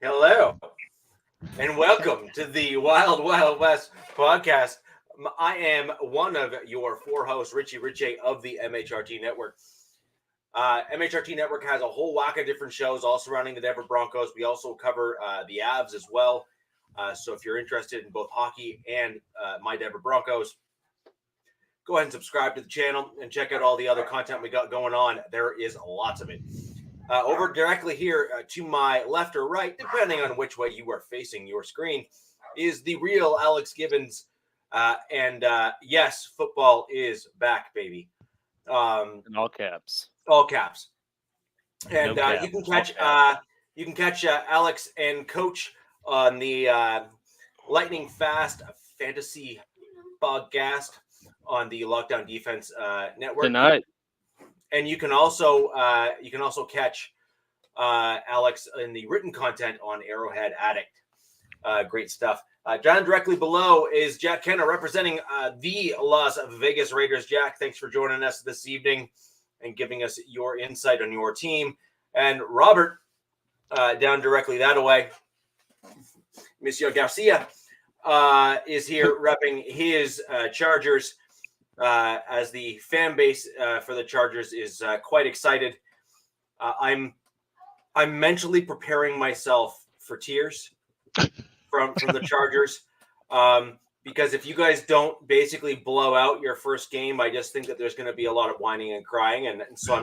Hello, and welcome to the Wild Wild West podcast. I am one of your four hosts, Richie Ritchie of the MHRT Network. MHRT Network has a whole whack of different shows all surrounding the Denver Broncos. We also cover the Avs as well. So if you're interested in both hockey and my Denver Broncos, go ahead and subscribe to the channel and check out all the other content we got going on. There is lots of it. Over directly here to my left or right, depending on which way you are facing your screen, is the real Alex Gibbons. Yes, football is back, baby. In all caps. All caps. And No cap. you can catch Alex and Coach on the Lightning Fast Fantasy podcast on the Lockdown Defense Network Tonight. And you can also catch Alex in the written content on Arrowhead Addict. Great stuff. Down directly below is Jack Kenna representing the Las Vegas Raiders. Jack, thanks for joining us this evening and giving us your insight on your team. And Robert, down directly that way, Monsieur Garcia, is here repping his Chargers. As the fan base for the Chargers is quite excited. I'm mentally preparing myself for tears from the Chargers because if you guys don't basically blow out your first game, I just think that there's going to be a lot of whining and crying, and so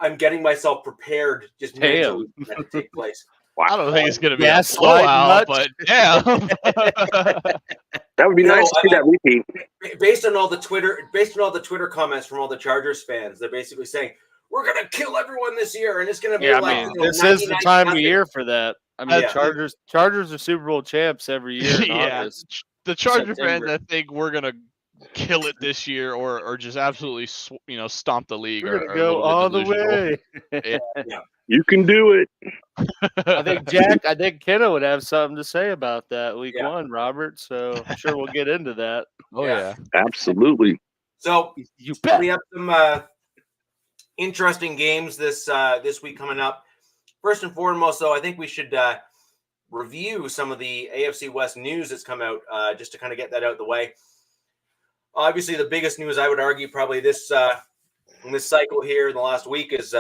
I'm getting myself prepared just mentally for that to take place. Wow. I don't think it's going to be a blowout, but yeah. That would be nice to see that repeat. Based on all the Twitter comments from all the Chargers fans, they're basically saying we're going to kill everyone this year, and it's going to be this is the time of year for that. I mean, Yeah. Chargers are Super Bowl champs every year. In August, The Charger September. fans, I think we're going to kill it this year, or just absolutely, stomp the league. We're or gonna go all the way. Yeah. You can do it. I think Kenna would have something to say about that week one, Robert. So I'm sure we'll get into that. Oh yeah. Absolutely. So You bet. we have some interesting games this week coming up. First and foremost, though, I think we should review some of the AFC West news that's come out just to kind of get that out of the way. Obviously, the biggest news I would argue probably this in this cycle here in the last week is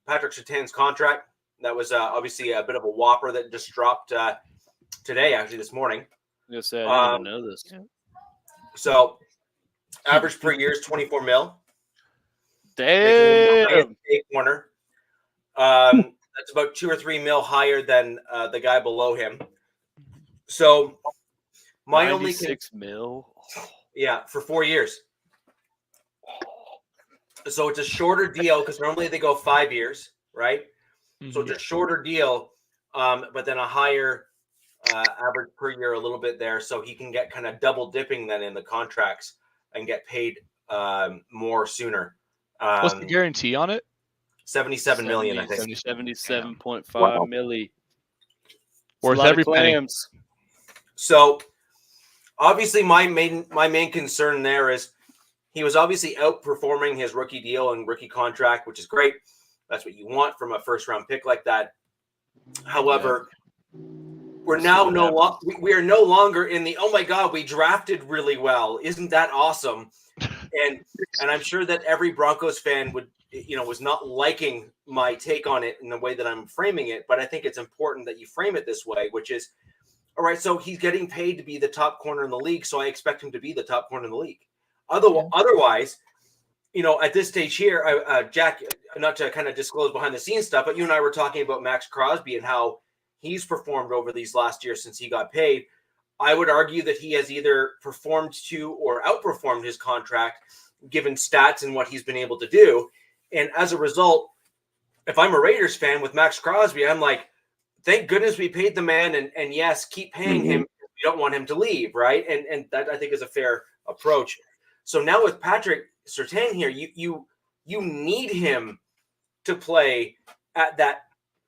Patrick Surtain's contract. That was obviously a bit of a whopper that just dropped today, actually this morning. I didn't even know this. So average per year is $24 million. Damn. Corner. That's about $2 or $3 million higher than the guy below him. So my only $6 million. Yeah, for 4 years. So it's a shorter deal because normally they go 5 years, right? Mm-hmm. So it's a shorter deal, but then a higher average per year a little bit there. So he can get kind of double dipping then in the contracts and get paid more sooner. What's the guarantee on it? $77 million, I think. 77.5 million. Worth every penny. So obviously my main concern there is he was obviously outperforming his rookie deal and rookie contract, which is great. That's what you want from a first-round pick like that. However, we are no longer in the, oh my God, we drafted really well. Isn't that awesome? And I'm sure that every Broncos fan was not liking my take on it in the way that I'm framing it, but I think it's important that you frame it this way, which is, all right, so he's getting paid to be the top corner in the league, so I expect him to be the top corner in the league. Otherwise, at this stage here, Jack, not to kind of disclose behind the scenes stuff, but you and I were talking about Max Crosby and how he's performed over these last years since he got paid. I would argue that he has either performed to or outperformed his contract, given stats and what he's been able to do. And as a result, if I'm a Raiders fan with Max Crosby, I'm like, thank goodness we paid the man, and yes, keep paying him. We don't want him to leave, right? And that I think is a fair approach. So now with Patrick Surtain here, you need him to play at that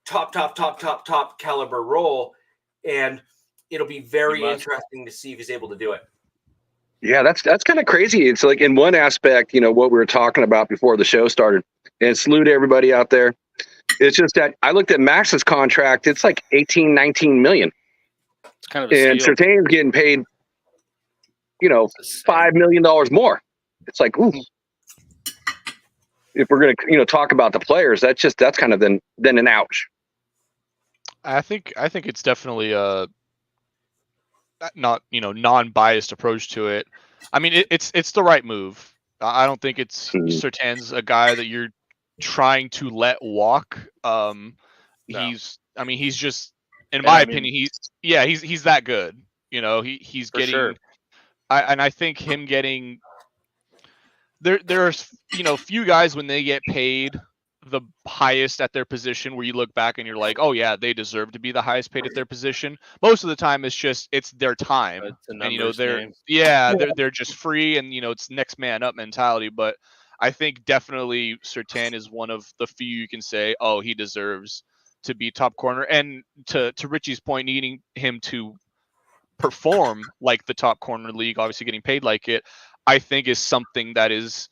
top caliber role, and it'll be very interesting to see if he's able to do it. Yeah, that's kind of crazy. It's like in one aspect, what we were talking about before the show started, and salute to everybody out there. It's just that I looked at Max's contract. It's like 18, 19 million. It's kind of a And steal. Surtain's getting paid, $5 million more. It's like, ooh. If we're gonna, talk about the players, that's kind of then an ouch. I think it's definitely a not non-biased approach to it. I mean, it's the right move. I don't think it's Surtain's a guy that you're trying to let walk. No. He's just, in my opinion, he's that good. He's For getting. sure. I think him getting. There's few guys when they get paid the highest at their position where you look back and you're like, oh yeah, they deserve to be the highest paid at their position. Most of the time it's their time. It's a And numbers they're game. they're just free, and it's next man up mentality. But I think definitely Surtain is one of the few you can say, oh, he deserves to be top corner. And to Richie's point, needing him to perform like the top corner in the league, obviously getting paid like it, I think is something that is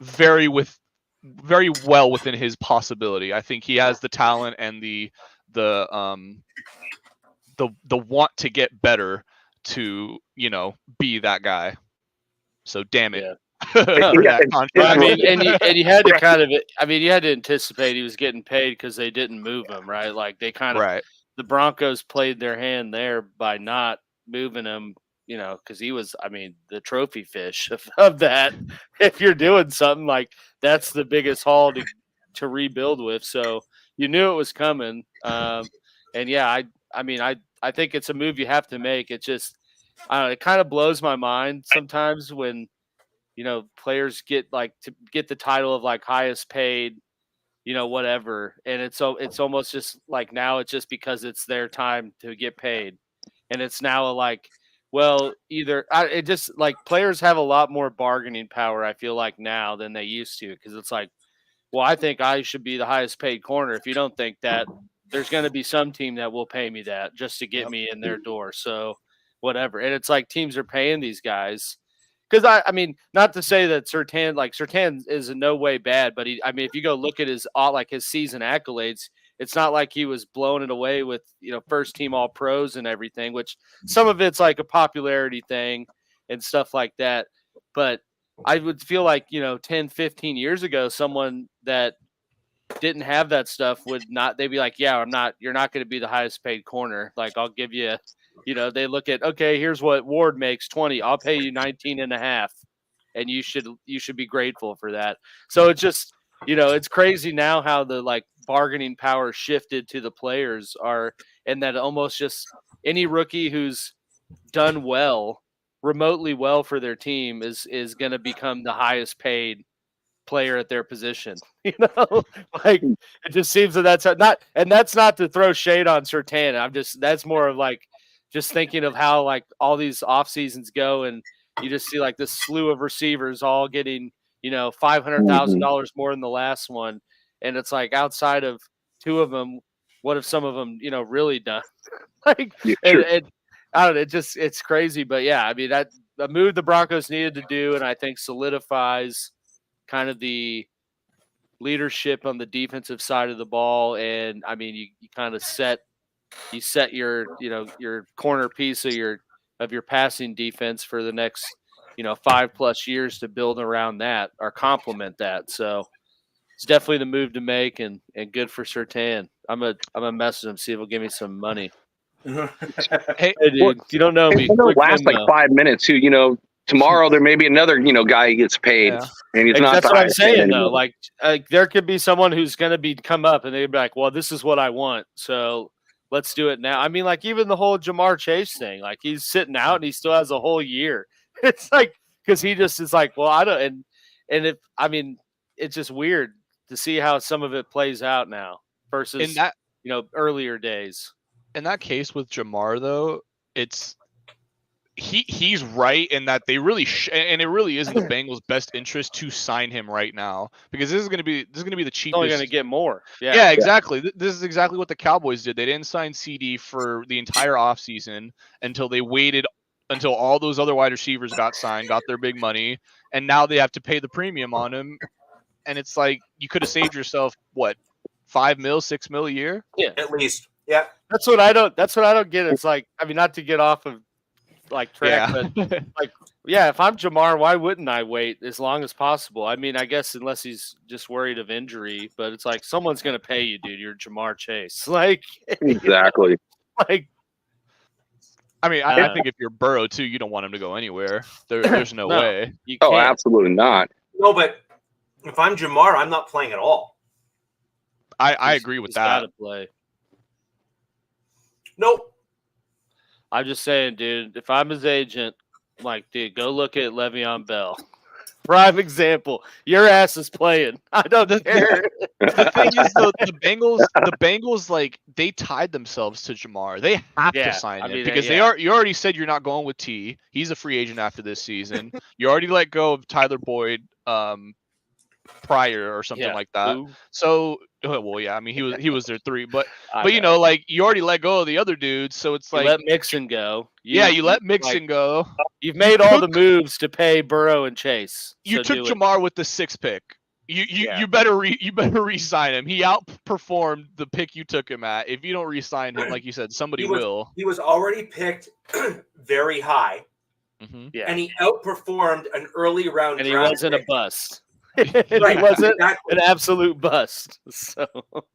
very well within his possibility. I think he has the talent and the want to get better to be that guy. So damn it. Yeah. For that contract. I mean, and you had to kind of, you had to anticipate he was getting paid because they didn't move him, right? Like they kind of, right. The Broncos played their hand there by not moving him, because he was, the trophy fish of that. If you're doing something like that's the biggest haul to rebuild with, so you knew it was coming. And yeah, I think it's a move you have to make. It just, it kind of blows my mind sometimes when players get to get the title of like highest paid, whatever, and it's almost just like now it's just because it's their time to get paid, and it's now like, well, it just like players have a lot more bargaining power, I feel like, now than they used to, because it's like, well, I think I should be the highest paid corner. If you don't think that, there's going to be some team that will pay me that just to get me in their door. So whatever. And it's like teams are paying these guys. Because not to say that Surtain is in no way bad, but if you go look at his season accolades, it's not like he was blowing it away with first team all pros and everything, which some of it's like a popularity thing and stuff like that. But I would feel like 10, 15 years ago, someone that didn't have that stuff would not. They'd be like, yeah, you're not going to be the highest paid corner. Like I'll give you. They look at, okay, here's what Ward makes, 20. I'll pay you 19 and a half. And you should be grateful for that. So it's just, it's crazy now how the like bargaining power shifted to the players and that almost just any rookie who's done remotely well for their team is going to become the highest paid player at their position. Like it just seems that's not to throw shade on Surtain. That's more of like, just thinking of how like all these off seasons go, and you just see like this slew of receivers all getting $500,000 more than the last one, and it's like outside of two of them, what if some of them really done? Like, yeah, sure. and I don't know, it's crazy, but yeah, that the move the Broncos needed to do, and I think solidifies kind of the leadership on the defensive side of the ball, and you kind of set your your corner piece of your passing defense for the next 5+ years to build around that or complement that. So it's definitely the move to make, and good for Surtain. I'm gonna message him, see if he'll give me some money. Hey dude, you don't know me. It'll last like 5 minutes too. Tomorrow there may be another guy who gets paid, and he's not. That's what I'm saying though. Like there could be someone who's going to come up, and they'd be like, "Well, this is what I want." So let's do it now. Like even the whole Jamar Chase thing, like he's sitting out and he still has a whole year. It's like, because he just is like, well, I don't, and if, it's just weird to see how some of it plays out now versus in that, earlier days. In that case with Jamar though, it's, he's right in that they really and it really is in the Bengals' best interest to sign him right now, because this is going to be the cheapest. Only going to get more. Yeah, exactly. This is exactly what the Cowboys did. They didn't sign CD for the entire offseason until they waited until all those other wide receivers got signed, got their big money, and now they have to pay the premium on him. And it's like, you could have saved yourself what, $5 mil, $6 mil a year. Yeah, At least. Yeah. that's what I don't get. It's like, I mean, not to get off of like track, but yeah, if I'm Jamar, why wouldn't I wait as long as possible? I mean, I guess unless he's just worried of injury, but it's like someone's gonna pay you, dude. You're Jamar Chase. Like Exactly. like I mean, I think if you're Burrow too, you don't want him to go anywhere. There's no way. you Oh, can't. absolutely not. No, but if I'm Jamar, I'm not playing at all. I agree with He's that. gotta play. Nope. I'm just saying, dude, if I'm his agent, like, dude, go look at Le'Veon Bell. Prime example. Your ass is playing. I don't care. The thing is, though, the Bengals, like, they tied themselves to Jamar. They have to sign him because you already said you're not going with T. He's a free agent after this season. You already let go of Tyler Boyd prior or something like that. Ooh. So, well, yeah, I mean, he was their 3, but you know, like, you already let go of the other dudes, so it's like you let Mixon go. You let Mixon go. You've made all the moves to pay Burrow and Chase. You took Jamar with the 6th pick. You better re-sign him. He outperformed the pick you took him at. If you don't re-sign him, like you said, somebody will. He was already picked very high, and he outperformed an early round. And he wasn't a bust. Right, he wasn't exactly. an absolute bust. So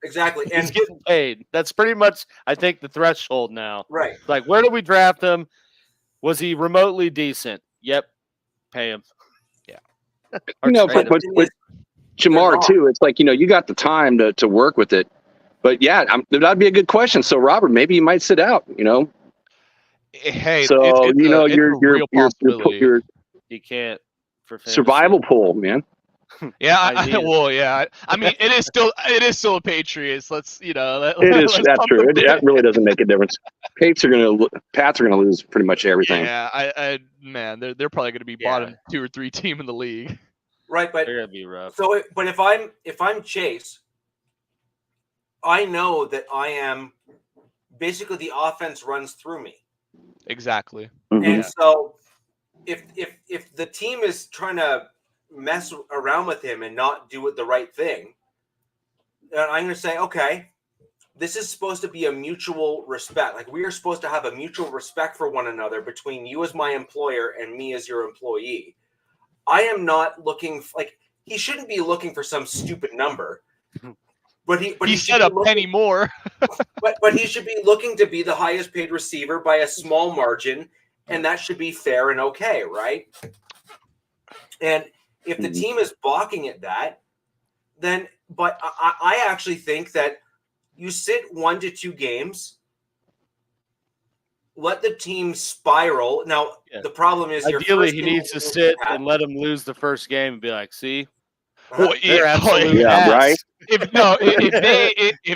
exactly, and he's getting paid. That's pretty much, I think, the threshold now. Right. Like, where do we draft him? Was he remotely decent? Yep. Pay him. Yeah. But with Jamar too, it's like, you got the time to work with it. But yeah, that'd be a good question. So Robert, maybe you might sit out. Hey, so it's your you can't for fantasy. Survival pool, man. Yeah, I mean, it is still a Patriots. Let's it is. That's true. That really doesn't make a difference. Pats are gonna lose pretty much everything. Yeah, man, they're probably gonna be bottom 2 or 3 team in the league. Right, but they're gonna be rough. So, but if I'm Chase, I know that I am basically the offense runs through me. Exactly. And so, if the team is trying to mess around with him and not do it the right thing, I'm going to say, okay, this is supposed to be a mutual respect. Like, we are supposed to have a mutual respect for one another between you as my employer and me as your employee. I am not looking he shouldn't be looking for some stupid number, but he said a penny more. but he should be looking to be the highest paid receiver by a small margin, and that should be fair and okay, right? And if the team is balking at that, then, but I actually think that you sit 1 to 2 games, let the team spiral. Now, the problem is ideally he needs to sit and let them lose the first game and be like, see, they're absolute ass. Right. If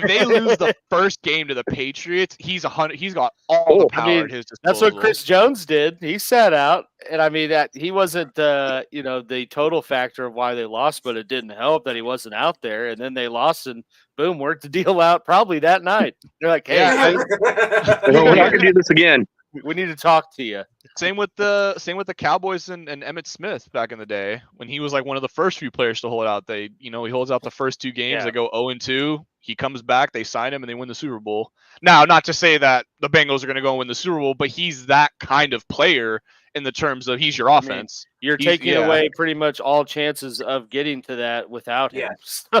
they lose the first game to the Patriots, he's got all the power at his disposal. That's what Chris Jones did. He sat out, and I mean that he wasn't the total factor of why they lost, but it didn't help that he wasn't out there. And then they lost, and boom, worked the deal out probably that night. They're like, hey, we're not gonna do this again. We need to talk to you. Same with the Cowboys and Emmitt Smith back in the day when he was like one of the first few players to hold out. He holds out the first 2 games. They go 0-2. He comes back, they sign him, and they win the Super Bowl. Now, not to say that the Bengals are going to go and win the Super Bowl, but he's that kind of player in the terms of he's your offense. You're taking away pretty much all chances of getting to that without him. So.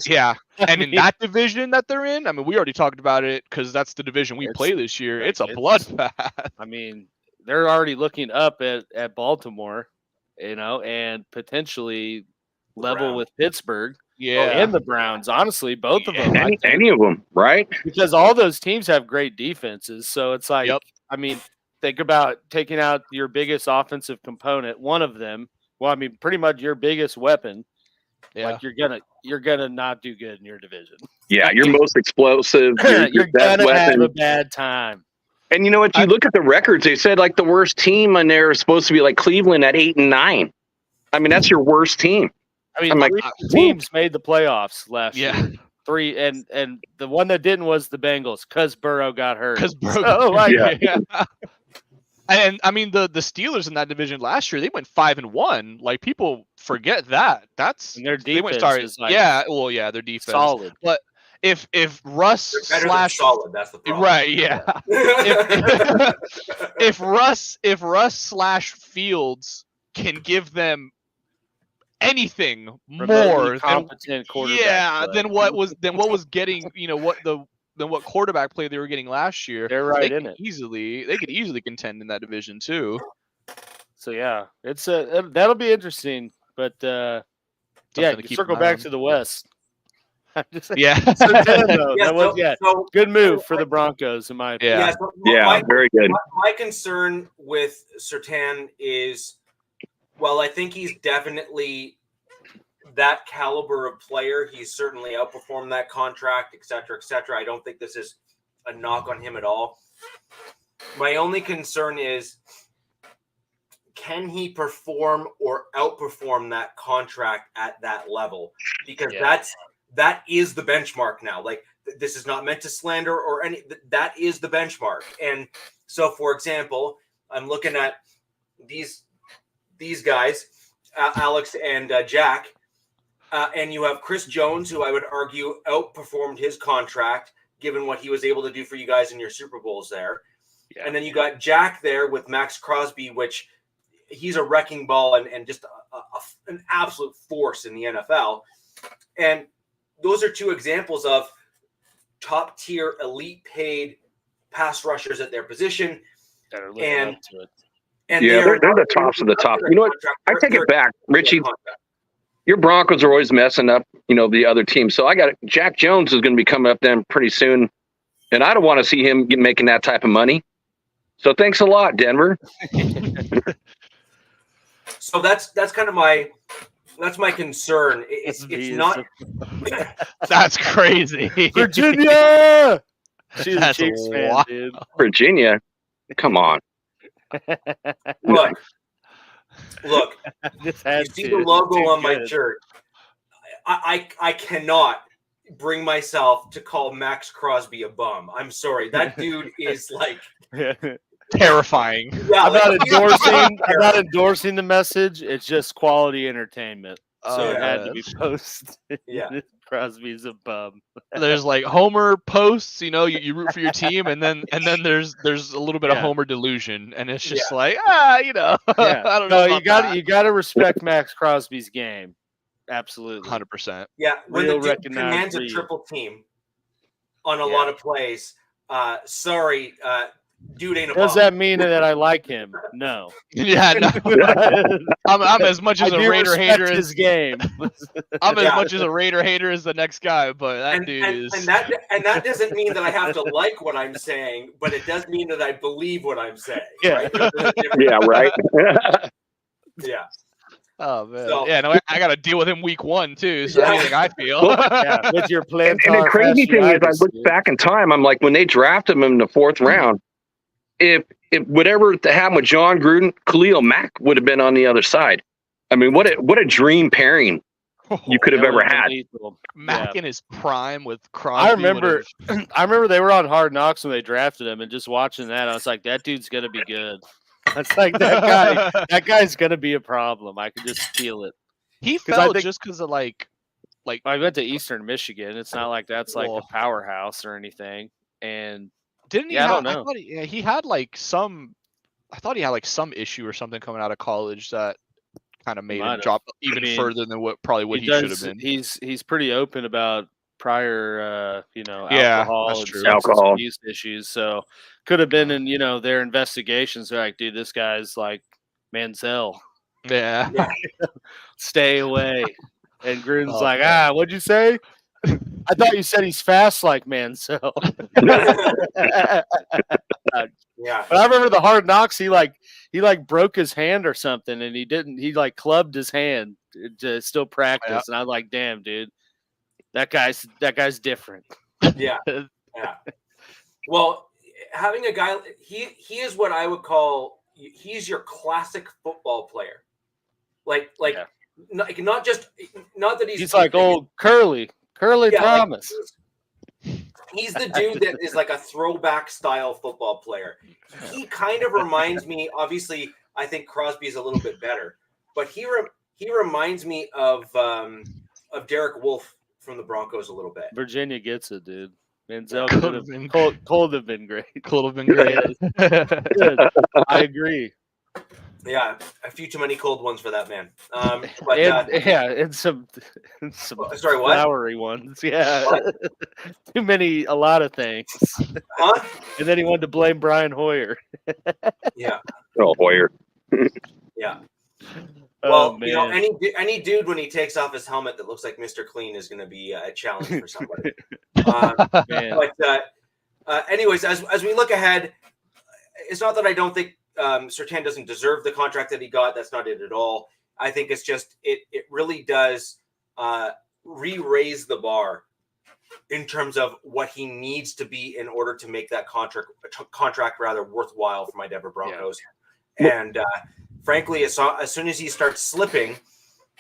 Yeah. And in that division that they're in, I mean, we already talked about it because that's the division we play this year. It's a bloodbath. I mean, they're already looking up at Baltimore, and potentially level with Pittsburgh. Yeah. And the Browns, honestly, both of them. Any of them, right? Because all those teams have great defenses. So it's like, I mean, think about taking out your biggest offensive component, one of them. Well, I mean, pretty much your biggest weapon. Yeah. Like you're gonna not do good in your division. Yeah, your most explosive. You're gonna have a bad time. And you know what? You look at the records. They said like the worst team on there is supposed to be like Cleveland at 8-9. I mean, that's your worst team. I mean, 3 teams made the playoffs last year. 3 and the one that didn't was the Bengals because Burrow got hurt. And I mean the Steelers in that division last year, they went 5-1. Like people forget that. That's and their defense. their defense solid. if Russ They're better than solid. That's the problem. right, yeah. if Russ slash Fields can give them anything Remotely more competent quarterback play. than what was getting, what quarterback play they were getting last year, They're right they in could it. they could easily contend in that division too. So yeah, it's that'll be interesting. But yeah, Something to keep circle an eye back on. to the West. Yeah. Sertan, though, Yeah, that was so good move for the Broncos in my opinion. Yeah. so Yeah, very good. My concern with Sertan is, well, I think he's definitely that caliber of player. He's certainly outperformed that contract, et cetera, et cetera. I don't think this is a knock on him at all. My only concern is, can he perform or outperform that contract at that level? Because that is the benchmark now. Like, this is not meant to slander or any. That is the benchmark. And so, for example, I'm looking at these guys, Alex and Jack, and you have Chris Jones, who I would argue outperformed his contract given what he was able to do for you guys in your Super Bowls there. Yeah. And then you got Jack there with Max Crosby, which he's a wrecking ball and just an absolute force in the NFL. And those are two examples of top tier, elite paid pass rushers at their position. And yeah, they're the tops of the top. You know what? I take it back, Richie. Your Broncos are always messing up, the other team. So I got Jack Jones is going to be coming up then pretty soon, and I don't want to see him making that type of money. So thanks a lot, Denver. So that's kind of my concern. It's not. That's crazy. Virginia. She's That's a Chiefs fan, dude. Virginia, come on. Look. You see the logo on my shirt. I cannot bring myself to call Max Crosby a bum. I'm sorry. That dude is like terrifying. Yeah, I'm not endorsing the message. It's just quality entertainment. So it had to be posted. Yeah. Crosby's a bum. There's like Homer posts, you root for your team, and then there's a little bit of Homer delusion, and it's just like I don't know. You got to respect Max Crosby's game. Absolutely, 100%. Yeah, when the dude commands a triple team on a lot of plays, sorry, dude ain't a Does bum. that mean that I like him? No. Yeah, no. I'm as much as a Raider hater as his game. I'm as much as a Raider hater as the next guy, but that dude is. And that doesn't mean that I have to like what I'm saying, but it does mean that I believe what I'm saying. Yeah. Right? Yeah. Right. Yeah. Oh man. So, I got to deal with him week 1 too. So anything I feel. With your plan. And the crazy thing is, I look back in time. I'm like, when they drafted him in the 4th round, if whatever happened with John Gruden, Khalil Mack would have been on the other side. I mean, what a dream pairing you could have ever had. Mack in his prime with Crosby. I remember they were on Hard Knocks when they drafted him, and just watching that, I was like, that dude's gonna be good. It's like that guy's gonna be a problem. I can just feel it. He fell just because of like I went to Eastern Michigan. It's not like that's like a powerhouse or anything. And didn't he? I don't know. He had like some. I thought he had like some issue or something coming out of college that kind of made him drop even further than what he should have been. He's pretty open about prior, alcohol abuse issues. So could have been in their investigations. They're like, dude, this guy's like Manziel. Yeah. Stay away. And Gruden's like, what'd you say? I thought you said he's fast like Manziel. Yeah. But I remember the Hard Knocks. He broke his hand or something, and he like clubbed his hand to still practice. Yeah. And I'm like, damn, dude, that guy's different. Yeah. Yeah. Well, having a guy, he is what I would call, he's your classic football player. Like not that he's like old Curly Thomas. He's the dude that is like a throwback style football player. He kind of reminds me, obviously, I think Crosby is a little bit better, but he reminds me of Derek Wolfe from the Broncos a little bit. Virginia gets it, dude. Manziel Could could have been- have cold have been great. Could have been great. Good. I agree. Yeah, a few too many cold ones for that man. And some sorry, what? flowery ones. Yeah. What? A lot of things. Huh? And then he wanted to blame Brian Hoyer. Yeah, Oh, Hoyer. yeah. Oh, Well, man. any dude when he takes off his helmet that looks like Mr. Clean is going to be a challenge for somebody. Man. But anyways, as we look ahead, it's not that I don't think Surtain doesn't deserve the contract that he got. That's not it at all. I think it's just it really does re-raise the bar in terms of what he needs to be in order to make that contract rather worthwhile for my Denver Broncos. Yeah. And frankly, as soon as he starts slipping,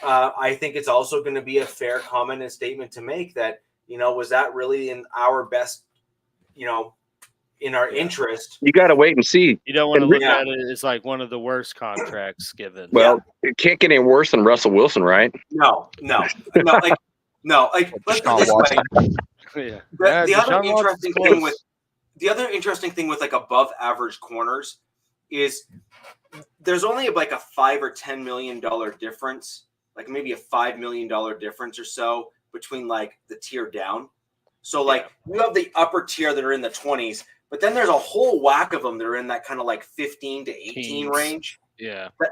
I think it's also going to be a fair comment and statement to make that, was that really in our best, in our interest? You got to wait and see. You don't want to look at it as like one of the worst contracts given. Well, it can't get any worse than Russell Wilson, right? No. Let's put it this way. Yeah. The other interesting thing with like above average corners is there's only like a $5 or $10 million difference, like maybe a $5 million difference or so between like the tier down. So like you have the upper tier that are in the 20s, but then there's a whole whack of them that are in that kind of like 15 to 18 range. Yeah. But,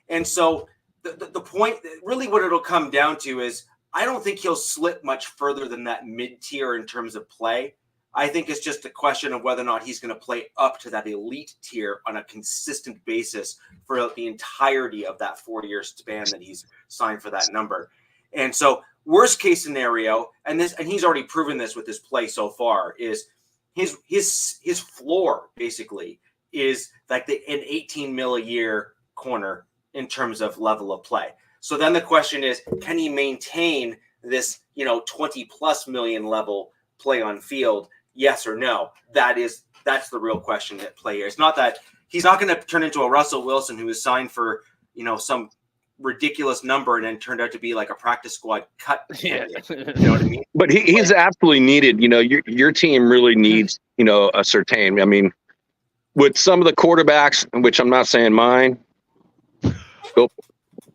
and so the point, really what it'll come down to is I don't think he'll slip much further than that mid-tier in terms of play. I think it's just a question of whether or not he's going to play up to that elite tier on a consistent basis for the entirety of that 4-year span that he's signed for that number. And so worst case scenario, and he's already proven this with his play so far, is his floor basically is like an 18 mil a year corner in terms of level of play. So then the question is, can he maintain this, 20 plus million level play on field? Yes or no? That's the real question at play here. It's not that he's not going to turn into a Russell Wilson who is signed for, some ridiculous number and then turned out to be like a practice squad cut. Yeah. You know what I mean? But he's absolutely needed. Your team really needs, a Surtain. I mean, with some of the quarterbacks, which I'm not saying mine,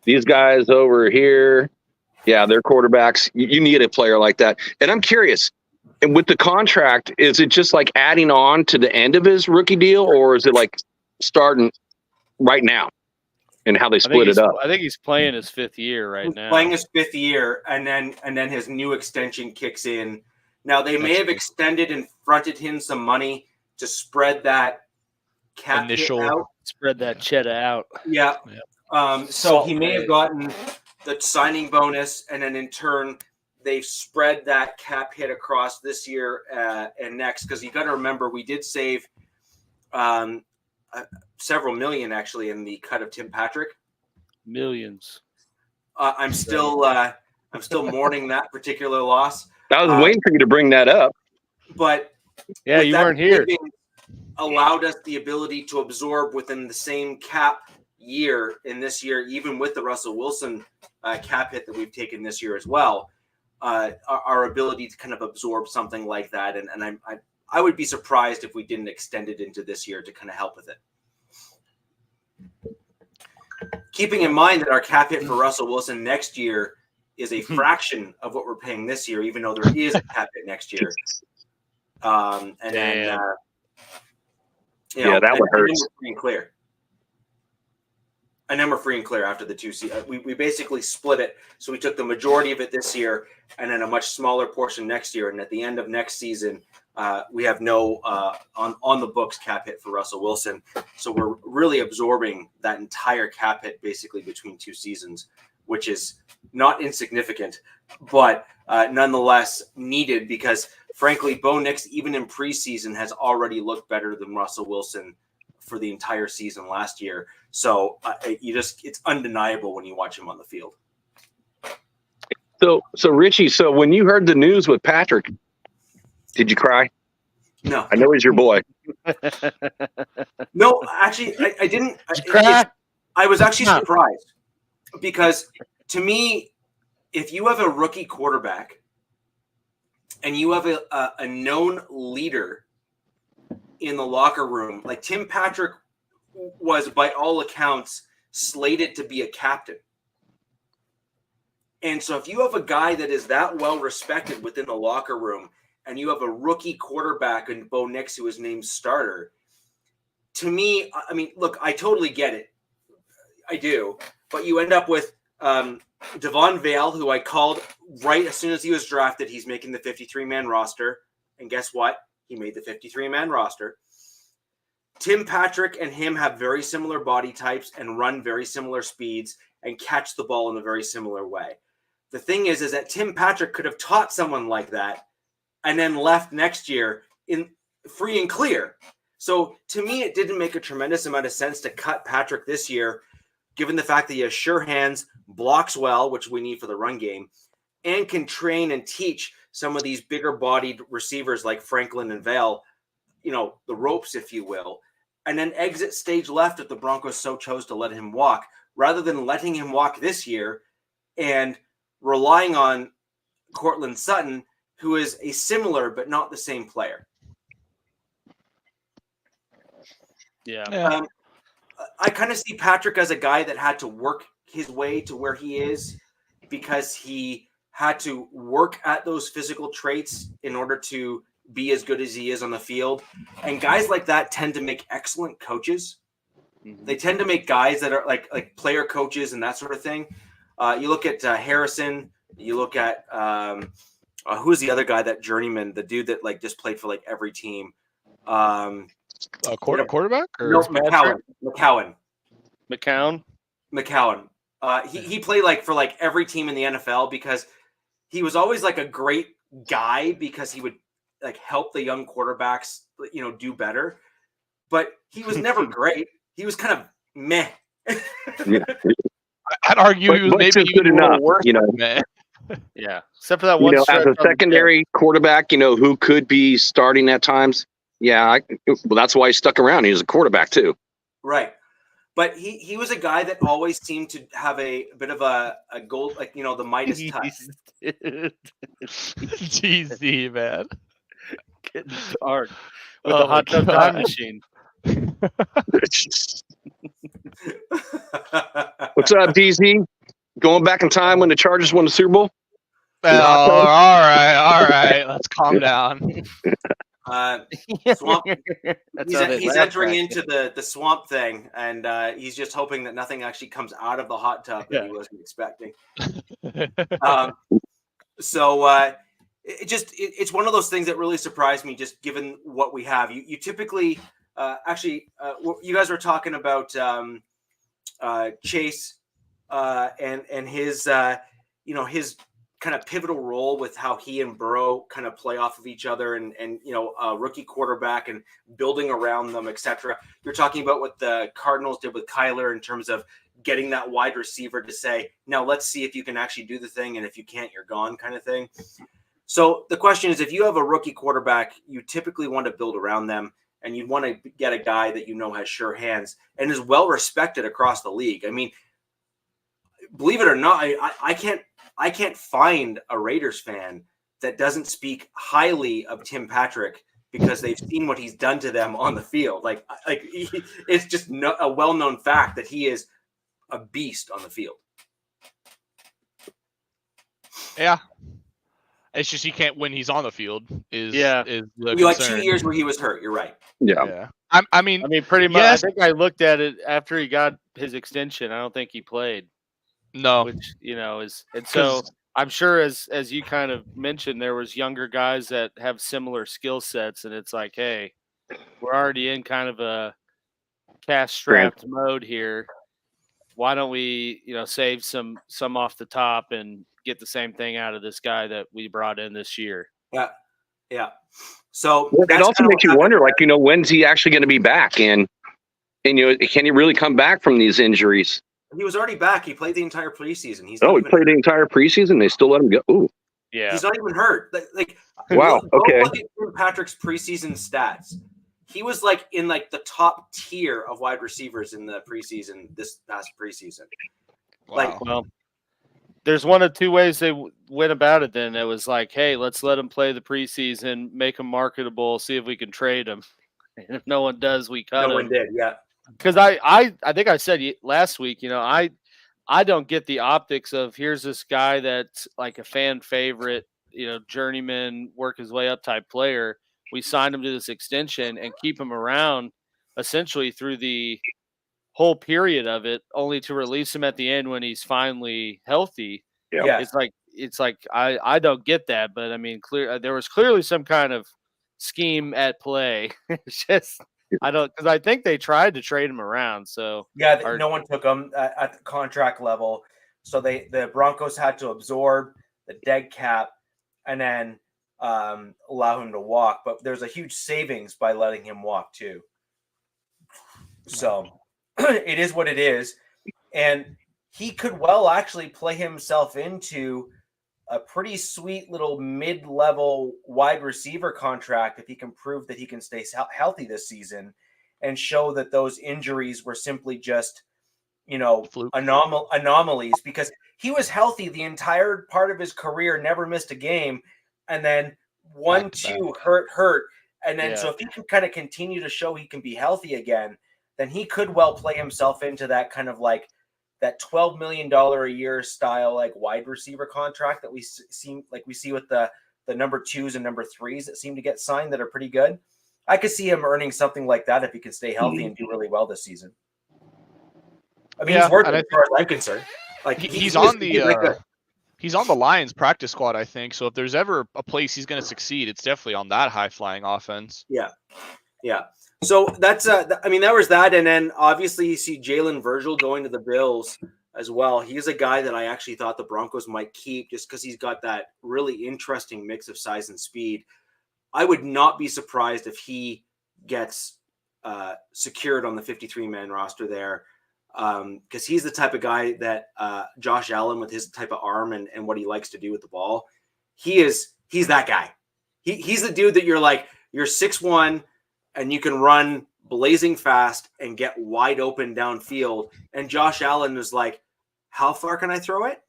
these guys over here, yeah, they're quarterbacks. You need a player like that. And I'm curious, and with the contract, is it just like adding on to the end of his rookie deal, or is it like starting right now and how they split it up? I think he's playing his 5th year right now. Playing his 5th year, and then his new extension kicks in. Now they may have extended and fronted him some money to spread that cap Initial hit out. Spread that cheddar out. Yeah. So he may have gotten the signing bonus, and then in turn they've spread that cap hit across this year and next. Because you got to remember, we did save several million actually in the cut of Tim Patrick. Millions. I'm still mourning that particular loss. I was waiting for you to bring that up. But yeah, you weren't here. Allowed us the ability to absorb within the same cap year in this year, even with the Russell Wilson cap hit that we've taken this year as well. Our ability to kind of absorb something like that, and I would be surprised if we didn't extend it into this year to kind of help with it. Keeping in mind that our cap hit for Russell Wilson next year is a fraction of what we're paying this year, even though there is a cap hit next year. That would hurt. And then we're free and clear after the 2 seasons. We basically split it. So we took the majority of it this year and then a much smaller portion next year. And at the end of next season, we have no on the books cap hit for Russell Wilson. So we're really absorbing that entire cap hit basically between 2 seasons, which is not insignificant, but nonetheless needed because, frankly, Bo Nix, even in preseason, has already looked better than Russell Wilson for the entire season last year. So it's undeniable when you watch him on the field. So Richie, so when you heard the news with Patrick, did you cry? No. I know he's your boy. No, actually, I didn't. Did you cry? I was actually surprised because to me, if you have a rookie quarterback and you have a known leader in the locker room, like Tim Patrick was, by all accounts, slated to be a captain. And so if you have a guy that is that well respected within the locker room, and you have a rookie quarterback in Bo Nix who is named starter, to me, I mean, look, I totally get it. I do. But you end up with Devon Vale, who I called right as soon as he was drafted. He's making the 53-man roster. And guess what? He made the 53-man roster. Tim Patrick and him have very similar body types and run very similar speeds and catch the ball in a very similar way. The thing is that Tim Patrick could have taught someone like that and then left next year in free and clear. So to me, it didn't make a tremendous amount of sense to cut Patrick this year, given the fact that he has sure hands, blocks well, which we need for the run game, and can train and teach some of these bigger bodied receivers like Franklin and Vale, the ropes, if you will, and then exit stage left if the Broncos so chose to let him walk, rather than letting him walk this year and relying on Courtland Sutton, who is a similar but not the same player. Yeah. I kind of see Patrick as a guy that had to work his way to where he is because he had to work at those physical traits in order to be as good as he is on the field. And guys like that tend to make excellent coaches. Mm-hmm. They tend to make guys that are like player coaches and that sort of thing. You look at Harrison. You look at who's the other guy, that journeyman, the dude that just played for every team. Quarterback? Or no, McCown. He played for every team in the NFL because he was always a great guy because he would help the young quarterbacks do better. But he was never great. He was kind of meh. Yeah. I'd argue he was maybe good enough, worse meh. Yeah, except for that one. As a secondary quarterback, who could be starting at times. Yeah, that's why he stuck around. He was a quarterback too. Right. But he was a guy that always seemed to have a bit of a gold, the Midas touch. GC, man. Getting dark with the hot tub time machine. What's up, DZ? Going back in time when the Chargers won the Super Bowl? All right. Let's calm down. Swamp. He's entering into the swamp thing, and he's just hoping that nothing actually comes out of the hot tub that he wasn't expecting. It's one of those things that really surprised me, just given what we have. You typically you guys were talking about Chase and his his kind of pivotal role with how he and Burrow kind of play off of each other and a rookie quarterback and building around them, etc. You're talking about what the Cardinals did with Kyler in terms of getting that wide receiver to say, now let's see if you can actually do the thing. And if you can't, you're gone, kind of thing. So the question is, if you have a rookie quarterback, you typically want to build around them, and you want to get a guy that has sure hands and is well respected across the league. I mean, believe it or not, I can't find a Raiders fan that doesn't speak highly of Tim Patrick because they've seen what he's done to them on the field. It's just a well-known fact that he is a beast on the field. Yeah. It's just he can't when he's on the field. Is the concern. 2 years where he was hurt. You're right. Yeah. I mean, pretty much. Yes. I think I looked at it after he got his extension. I don't think he played. No, which is, and so I'm sure as you kind of mentioned, there was younger guys that have similar skill sets, and it's like, hey, we're already in kind of a cash-strapped mode here. Why don't we, save some off the top and get the same thing out of this guy that we brought in this year? Yeah. So it also makes you wonder, when's he actually going to be back, and can he really come back from these injuries? He was already back. He played the entire preseason. He played the entire preseason. They still let him go. Ooh. Yeah. He's not even hurt. Wow. Okay. Look at Patrick's preseason stats. He was in the top tier of wide receivers in the preseason, this past preseason. Wow. there's one of two ways they went about it. Then it was like, hey, let's let him play the preseason, make him marketable, see if we can trade him. And if no one does, we cut No him. one did. Yeah. Because I think I said last week, I don't get the optics of here's this guy that's like a fan favorite, journeyman, work his way up type player. We signed him to this extension and keep him around essentially through the whole period of it, only to release him at the end when he's finally healthy. Yeah. It's like I don't get that, but I mean, there was clearly some kind of scheme at play. It's just because I think they tried to trade him around. So yeah, no one took him at the contract level, so the Broncos had to absorb the dead cap and then allow him to walk. But there's a huge savings by letting him walk too. So it is what it is, and he could well actually play himself into a pretty sweet little mid-level wide receiver contract if he can prove that he can stay healthy this season and show that those injuries were simply just, anomalies, because he was healthy the entire part of his career, never missed a game. And then 1-2 hurt. And then, so if he can kind of continue to show he can be healthy again, then he could well play himself into that kind of like that $12 million a year style, like wide receiver contract that we see with the number 2s and number 3s that seem to get signed that are pretty good. I could see him earning something like that if he can stay healthy and do really well this season. I mean, he's worth it as far as I'm concerned. Like he's on the Lions practice squad, I think. So if there's ever a place he's going to succeed, it's definitely on that high flying offense. Yeah. So that's that was that, and then obviously you see Jalen Virgil going to the Bills as well. He's a guy that I actually thought the Broncos might keep just because he's got that really interesting mix of size and speed. I would not be surprised if he gets secured on the 53-man roster there, because he's the type of guy that Josh Allen, with his type of arm and what he likes to do with the ball, he's that guy. He's the dude that you're 6'1", and you can run blazing fast and get wide open downfield. And Josh Allen is like, how far can I throw it?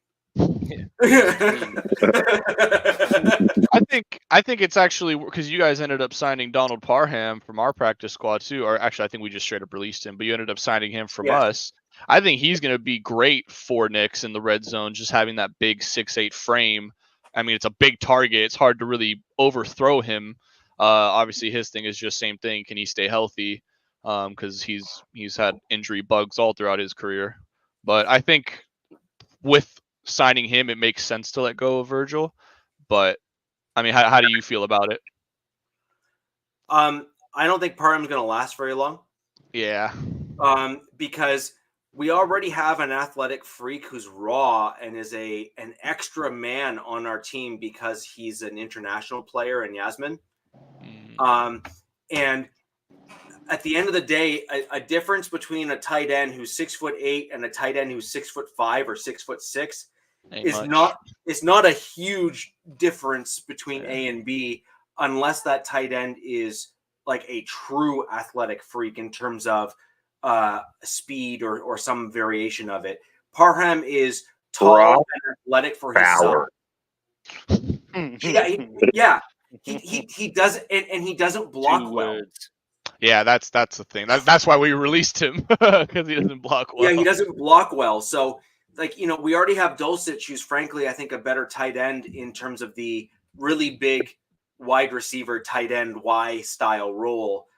I think it's actually because you guys ended up signing Donald Parham from our practice squad too, or actually I think we just straight up released him, but you ended up signing him from us. I think he's going to be great for Knicks in the red zone, just having that big 6'8" frame. I mean, it's a big target. It's hard to really overthrow him. Obviously, his thing is just same thing. Can he stay healthy? Because he's had injury bugs all throughout his career. But I think with signing him, it makes sense to let go of Virgil. But I mean, how do you feel about it? I don't think Parham's going to last very long. Yeah. Because we already have an athletic freak who's raw and is an extra man on our team because he's an international player in Yasmin. And at the end of the day, a difference between a tight end who's 6'8" and a tight end who's 6'5" or 6'6" is not a huge difference between A and B, unless that tight end is like a true athletic freak in terms of speed or some variation of it. Parham is tall and athletic for his size. He does, and he doesn't block well. Yeah, that's the thing. That's why we released him, because he doesn't block well. Yeah, he doesn't block well. So, we already have Dulcich, who's frankly, I think, a better tight end in terms of the really big wide receiver tight end Y style role.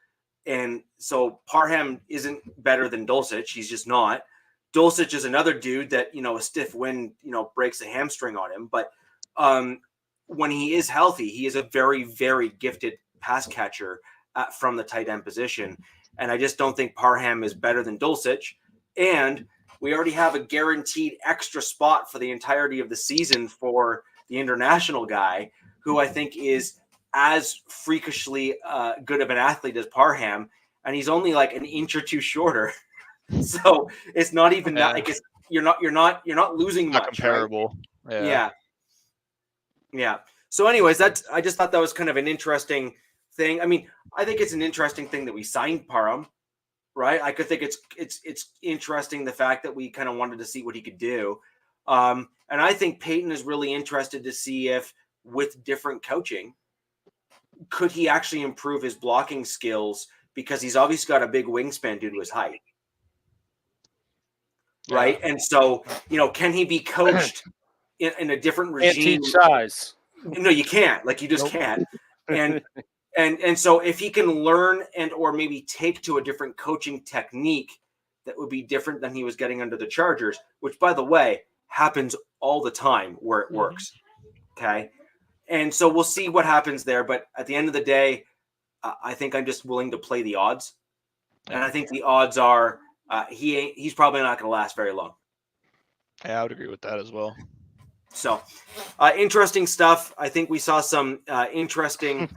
And so Parham isn't better than Dulcich. He's just not. Dulcich is another dude that, a stiff wind, breaks a hamstring on him. But when he is healthy, he is a very, very gifted pass catcher from the tight end position. And I just don't think Parham is better than Dulcich. And we already have a guaranteed extra spot for the entirety of the season for the international guy, who I think is as freakishly good of an athlete as Parham. And he's only like an inch or two shorter. So it's not even that, like, you're not losing much. Not comparable. Right? Yeah. So anyways, I just thought that was kind of an interesting thing. I mean, I think it's an interesting thing that we signed Parham, right? I could think it's interesting the fact that we kind of wanted to see what he could do. And I think Peyton is really interested to see if, with different coaching, could he actually improve his blocking skills, because he's obviously got a big wingspan due to his height. Right. And so, can he be coached in a different regime? Can't teach size. No, you can't. Like, you just can't. And so if he can learn or maybe take to a different coaching technique that would be different than he was getting under the Chargers, which, by the way, happens all the time where it works. Okay. And so we'll see what happens there. But at the end of the day, I think I'm just willing to play the odds. And I think the odds are he's probably not going to last very long. Yeah, I would agree with that as well. So interesting stuff. I think we saw some interesting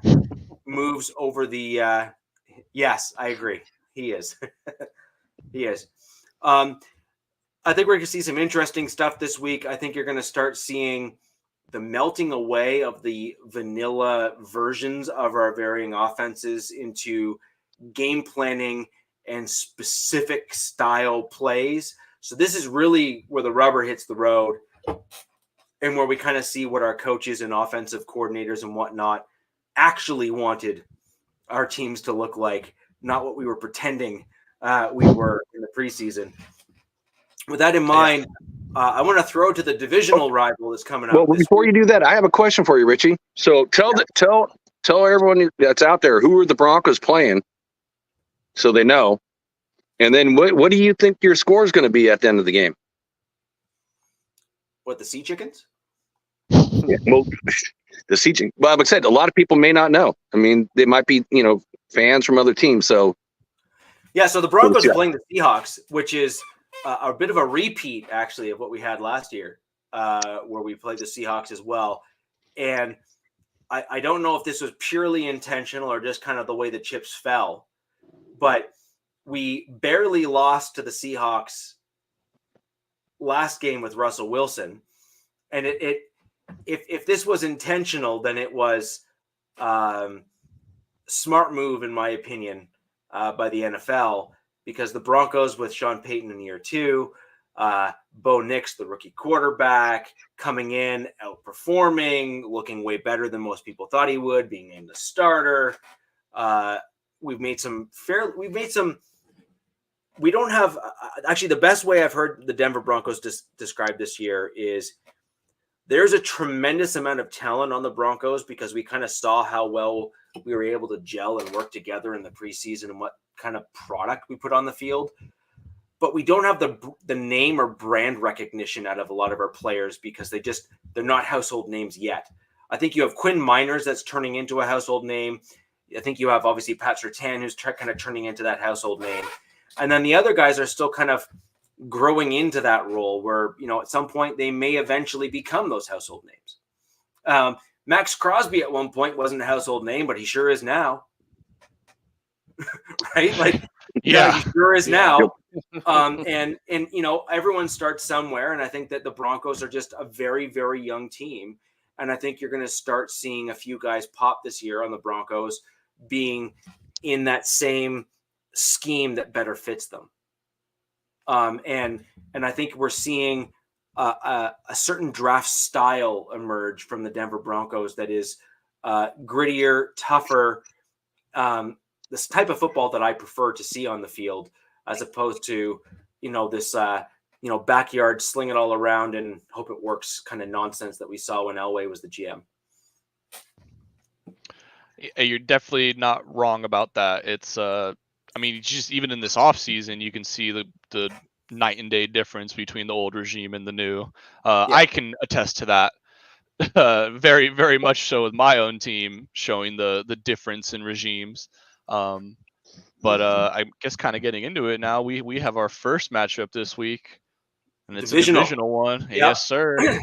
moves over the yes, I agree. He is. He is. I think we're going to see some interesting stuff this week. I think you're going to start seeing the melting away of the vanilla versions of our varying offenses into game planning and specific style plays. So this is really where the rubber hits the road, and where we kind of see what our coaches and offensive coordinators and whatnot actually wanted our teams to look like, not what we were pretending we were in the preseason. With that in mind, I want to throw to the divisional rival that's coming up. Well, before you do that, I have a question for you, Richie. So tell everyone that's out there, who are the Broncos playing, so they know. And then what do you think your score is going to be at the end of the game? What, the Sea Chickens? Yeah, well, the Sea Chickens. Well, like I said, a lot of people may not know. I mean, they might be, fans from other teams. So yeah, so the Broncos are playing the Seahawks, which is a bit of a repeat, actually, of what we had last year, where we played the Seahawks as well. And I don't know if this was purely intentional or just kind of the way the chips fell, but we barely lost to the Seahawks last game with Russell Wilson. And if this was intentional, then it was smart move, in my opinion, by the NFL, because the Broncos with Sean Payton in year 2, Bo Nix, the rookie quarterback, coming in, outperforming, looking way better than most people thought he would, being named the starter. We don't have actually, the best way I've heard the Denver Broncos describe this year is there's a tremendous amount of talent on the Broncos, because we kind of saw how well we were able to gel and work together in the preseason and what kind of product we put on the field. But we don't have the name or brand recognition out of a lot of our players, because they're not household names yet. I think you have Quinn Miners that's turning into a household name. I think you have obviously Pat Surtain, who's kind of turning into that household name. And then the other guys are still kind of growing into that role where, at some point they may eventually become those household names. Max Crosby at one point wasn't a household name, but he sure is now. Right? Like, yeah, he sure is now. And everyone starts somewhere. And I think that the Broncos are just a very, very young team. And I think you're going to start seeing a few guys pop this year on the Broncos being in that same scheme that better fits them. And I think we're seeing a certain draft style emerge from the Denver Broncos that is grittier, tougher, this type of football that I prefer to see on the field, as opposed to, this, backyard sling it all around and hope it works kind of nonsense that we saw when Elway was the GM. You're definitely not wrong about that. It's just even in this offseason, you can see the night and day difference between the old regime and the new. I can attest to that very, very much so with my own team, showing the difference in regimes. But I guess kind of getting into it now, we have our first matchup this week, and it's a divisional one. Yep. Yes, sir.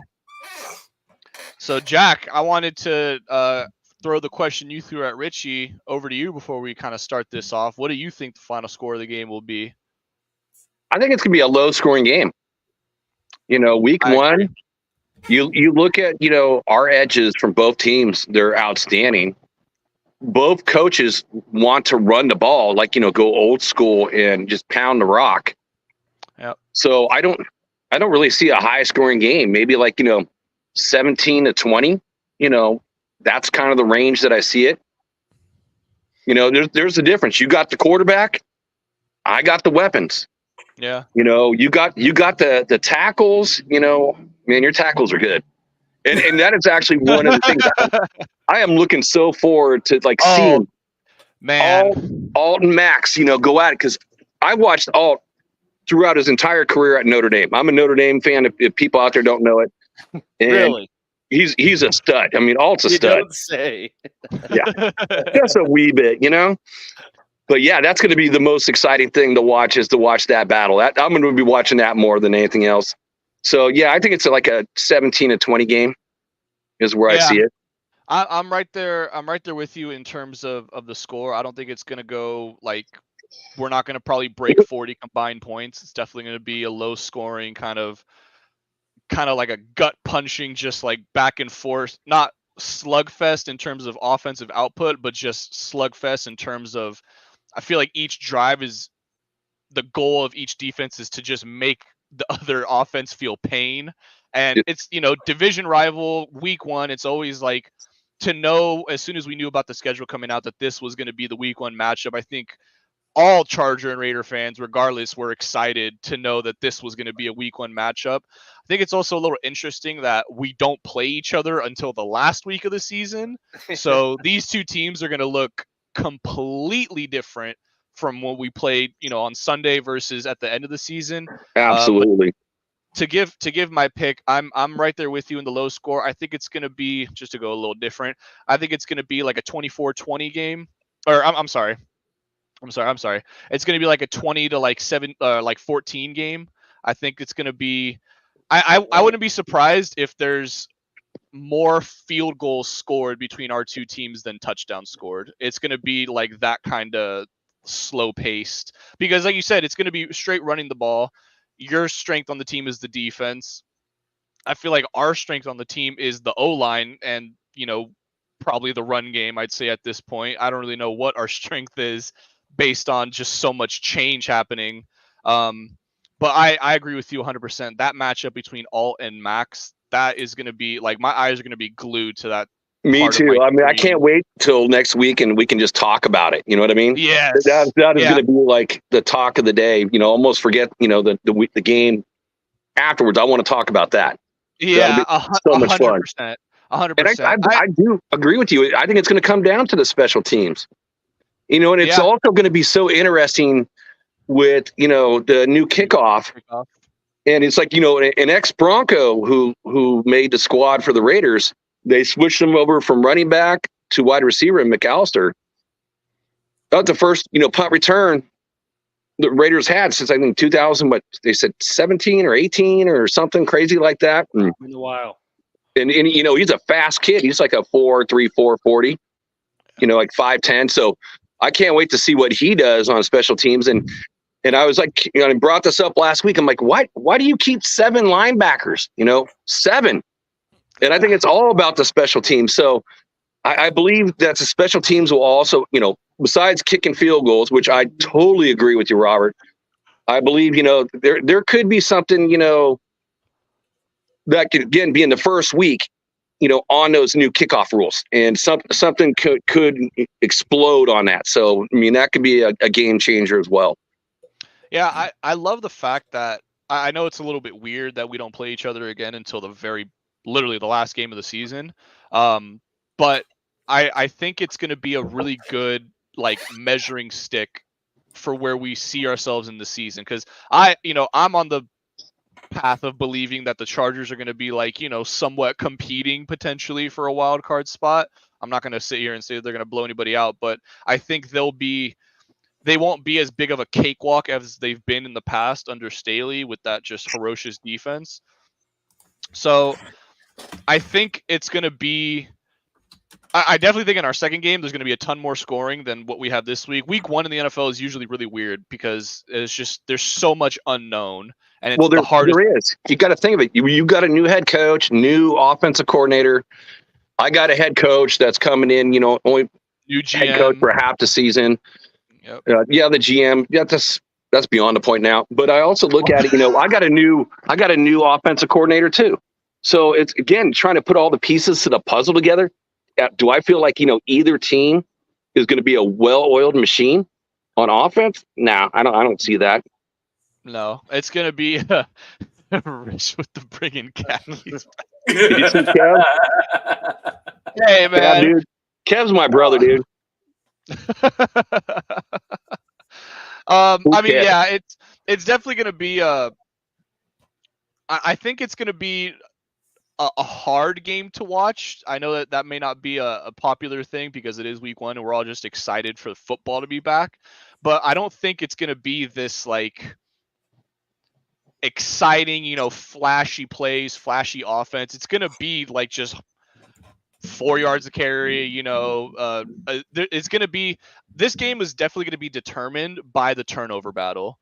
So, Jack, I wanted to throw the question you threw at Richie over to you before we kind of start this off. What do you think the final score of the game will be? I think it's going to be a low-scoring game. Week one, you look at, our edges from both teams, they're outstanding. Both coaches want to run the ball, like, go old school and just pound the rock. Yep. So I don't I don't really see a high scoring game. Maybe like, 17-20, that's kind of the range that I see it. There's a difference. You got the quarterback. I got the weapons. Yeah. You got the tackles, man, your tackles are good. And that is actually one of the things I am looking so forward to, like, seeing Alt and Max, go at it. Cause I watched Alt throughout his entire career at Notre Dame. I'm a Notre Dame fan if people out there don't know it. And Really? He's a stud. I mean, Alt's a You stud. don't say. Yeah. Just a wee bit, But yeah, that's going to be the most exciting thing to watch is to watch that battle. I'm going to be watching that more than anything else. So yeah, I think it's like a 17-20 game is where I see it. I'm right there. I'm right there with you in terms of the score. I don't think it's going to go like, we're not going to probably break 40 combined points. It's definitely going to be a low scoring kind of like a gut punching, just like back and forth, not slugfest in terms of offensive output, but just slugfest in terms of, I feel like each drive is the goal of each defense is to just make the other offense feel pain. And it's, division rival week one. It's always like to know as soon as we knew about the schedule coming out that this was going to be the week one matchup. I think all Charger and Raider fans, regardless, were excited to know that this was going to be a week one matchup. I think it's also a little interesting that we don't play each other until the last week of the season. So these two teams are going to look completely different from what we played, on Sunday versus at the end of the season. Absolutely. To give my pick, I'm right there with you in the low score. I think it's going to be, just to go a little different, I think it's going to be like a 24-20 game. Or I'm sorry. It's going to be like a 20 to like 14 game. I think it's going to be. I wouldn't be surprised if there's more field goals scored between our two teams than touchdowns scored. It's going to be like that kind of slow paced because, like you said, it's going to be straight running the ball. Your strength on the team is the defense. I feel like our strength on the team is the O-line and, probably the run game, I'd say at this point. I don't really know what our strength is based on just so much change happening. But I agree with you 100%. That matchup between Alt and Max, that is going to be like, my eyes are going to be glued to that. Me too. I mean, I can't wait till next week and we can just talk about it. You know what I mean? Yes. That is going to be like the talk of the day. Almost forget, the game afterwards. I want to talk about that. Yeah, so much fun. 100%. And I do agree with you. I think it's going to come down to the special teams. And it's also going to be so interesting with, the new kickoff. And it's like, an ex-Bronco who made the squad for the Raiders, they switched him over from running back to wide receiver in McAllister. That was the first, punt return the Raiders had since, I think, 2000, what they said, 17 or 18 or something crazy like that. In a while. And he's a fast kid. He's like a 4.34 40, like 5'10". So I can't wait to see what he does on special teams. And I was like, I brought this up last week. I'm like, why do you keep 7 linebackers? 7. And I think it's all about the special teams. So I believe that the special teams will also, besides kicking field goals, which I totally agree with you, Robert. I believe, there could be something, that could, again, be in the first week, on those new kickoff rules, and something could explode on that. So, I mean, that could be a game changer as well. Yeah, I love the fact that I know it's a little bit weird that we don't play each other again until literally the last game of the season. But I think it's going to be a really good like measuring stick for where we see ourselves in the season. Because I'm on the path of believing that the Chargers are going to be like, somewhat competing potentially for a wild card spot. I'm not going to sit here and say they're going to blow anybody out, but I think they won't be as big of a cakewalk as they've been in the past under Staley with that just ferocious defense. So I think it's going to be, I definitely think in our second game, there's going to be a ton more scoring than what we have this week. Week 1 in the NFL is usually really weird because there's so much unknown. And it's the hardest. There is. You got to think of it. You got a new head coach, new offensive coordinator. I got a head coach that's coming in, only new GM. Head coach for half the season. Yep. The GM. You have to that's beyond the point now. But I also look at it, I got a new offensive coordinator too. So it's, again, trying to put all the pieces to the puzzle together. Do I feel like, either team is going to be a well-oiled machine on offense? No, I don't see that. No, it's gonna be Rich with the friggin' khakis. Did you see Kev? Hey, Kev, man. dude. Kev's my brother, dude. I mean, Okay. yeah, it's definitely gonna be I think it's gonna be a hard game to watch. I know that may not be a popular thing because it is week 1 and we're all just excited for football to be back. But I don't think it's gonna be this like exciting, flashy plays, flashy offense. It's gonna be like just 4 yards of carry. It's gonna be, this game is definitely gonna be determined by the turnover battle.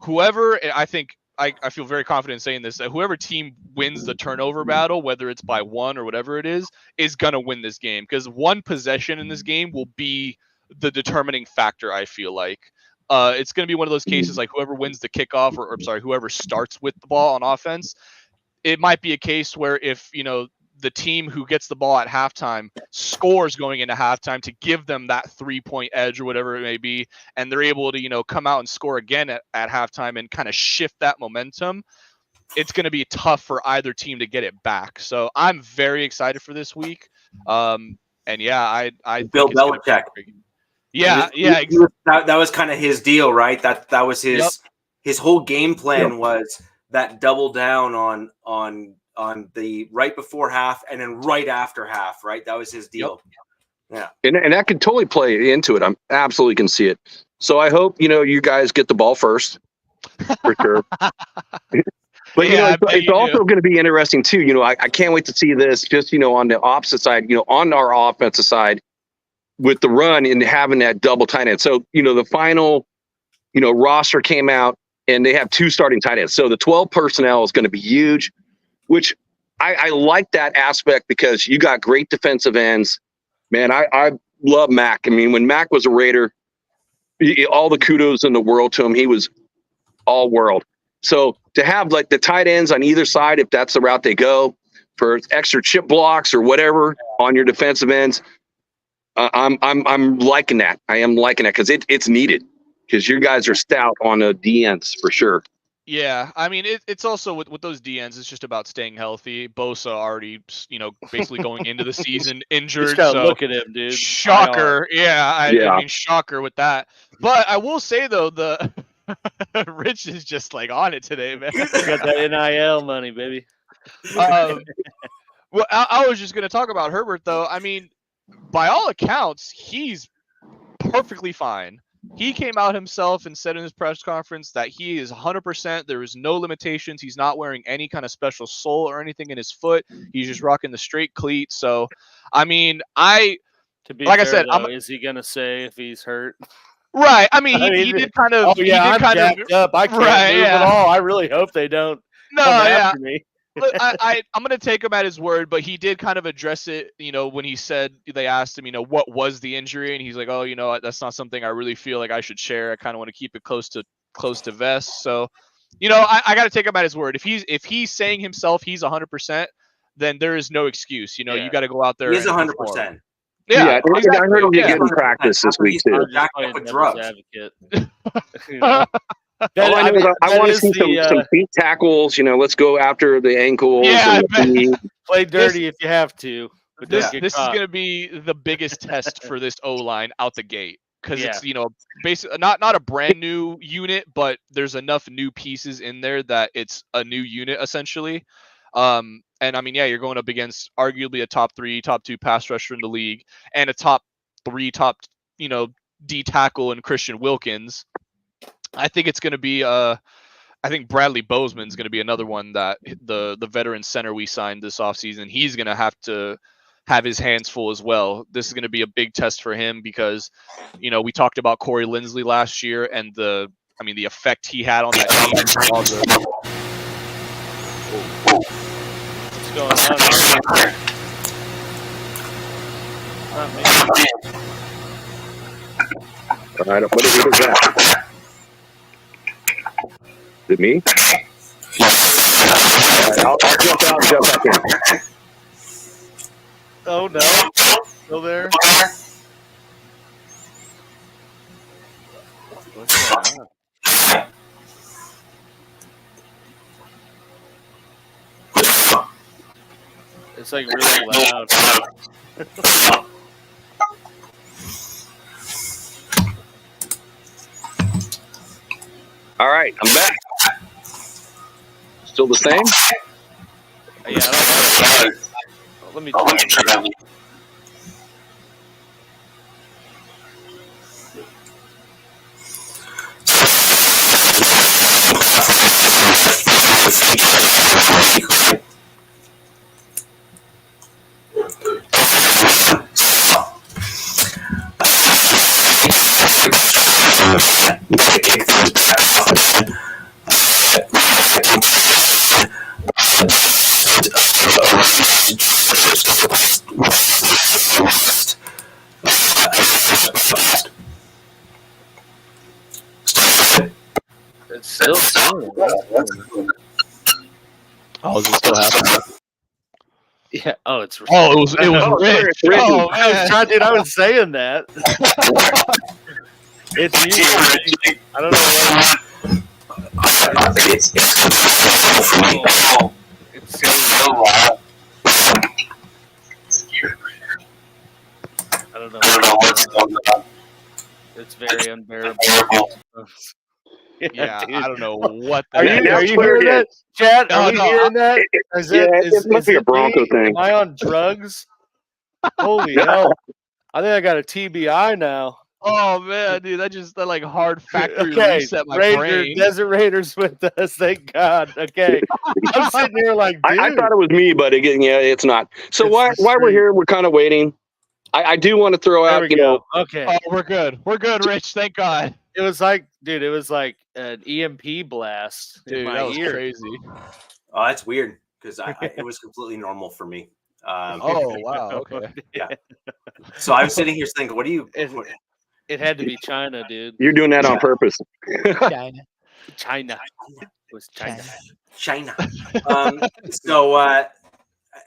Whoever, I think, I feel very confident in saying this, that whoever team wins the turnover battle, whether it's by 1 or whatever it is gonna win this game, because one possession in this game will be the determining factor. I feel like it's going to be one of those cases like whoever wins the kickoff, or whoever starts with the ball on offense. It might be a case where if, the team who gets the ball at halftime scores going into halftime to give them that 3-point edge or whatever it may be, and they're able to, come out and score again at halftime and kind of shift that momentum, it's going to be tough for either team to get it back. So I'm very excited for this week. And yeah, I Bill think it's gonna be Belichick. great. Yeah, That was kind of his deal, right? That was his whole game plan was that double down on the right before half and then right after half, right? That was his deal. Yep. Yeah. And that could totally play into it. I'm absolutely can see it. So I hope, you guys get the ball first for sure. But, it's also going to be interesting too. I can't wait to see this just, on the opposite side, on our offensive side with the run and having that double tight end. So, the final, roster came out and they have 2 starting tight ends. So the 12 personnel is going to be huge, which I like that aspect because you got great defensive ends. Man, I love Mac. I mean, when Mac was a Raider, all the kudos in the world to him. He was all world. So to have like the tight ends on either side, if that's the route they go, for extra chip blocks or whatever on your defensive ends, I'm liking that. I am liking that because it's needed because you guys are stout on the DNs for sure. Yeah, I mean, it's also with those DNs, it's just about staying healthy. Bosa already, basically going into the season injured. Just gotta so look at him, dude. Shocker. I mean, shocker with that. But I will say though, the Rich is just like on it today, man. Got that NIL money, baby. Well, I was just gonna talk about Herbert though. I mean, by all accounts, he's perfectly fine. He came out himself and said in his press conference that he is 100%. There is no limitations. He's not wearing any kind of special sole or anything in his foot. He's just rocking the straight cleat. So, I mean, to be like fair, I said, though, is he gonna say if he's hurt? Right. I mean, he did kind of. Oh yeah, I'm jacked up. I can't move at all. I really hope they don't. No, come after me. I'm going to take him at his word, but he did kind of address it, when he said, they asked him, what was the injury? And he's like, oh, that's not something I really feel like I should share. I kind of want to keep it close to vest. So, I got to take him at his word. If he's saying himself, he's 100%, then there is no excuse. You got to go out there. He's 100%. Yeah, exactly. I heard him get in practice this week too. With drugs. I want to see some feet tackles. Let's go after the ankles. Yeah, play dirty if you have to. But this is going to be the biggest test for this O-line out the gate because it's basically not a brand new unit, but there's enough new pieces in there that it's a new unit essentially. And I mean, you're going up against arguably a top 3, top 2 pass rusher in the league and a top 3, D tackle in Christian Wilkins. I think it's going to be I think Bradley Bozeman's going to be another one that the veteran center we signed this offseason, he's going to have his hands full as well. This is going to be a big test for him because, we talked about Corey Linsley last year and the effect he had on that team. What's going on? All right, what is that? it me? All right, I'll jump out and jump back in. Oh no, still there? What's going on? It's like really loud. All right, I'm back. Still the same? Yeah, I don't know. Let me try. It's still doing it. Oh, is it still happening? Yeah. Oh, it's. Oh, it was Rich. Oh, Dude, I was saying that. It's you. I don't know what. It's so loud. I don't know what's going on. It's very unbearable. Yeah, dude. I don't know what Are you hearing that, Chad? Are you hearing that? It must be a Bronco thing. Am I on drugs? Holy hell! I think I got a TBI now. Oh man, dude, that like hard factory Okay, reset my Ranger, brain. Desert Raiders with us. Thank God. Okay, I'm sitting here like, dude. I thought it was me, but it's not. So why we're here? We're kind of waiting. I do want to throw There out, we go. Okay. Oh, we're good. We're good, Rich. Thank God. It was like an EMP blast in Dude, my that was ear. crazy. Oh, that's weird because it was completely normal for me. Oh wow. Okay. Yeah. So I was sitting here thinking, what do you? It had to be China, dude. You're doing that on purpose. China. It was China.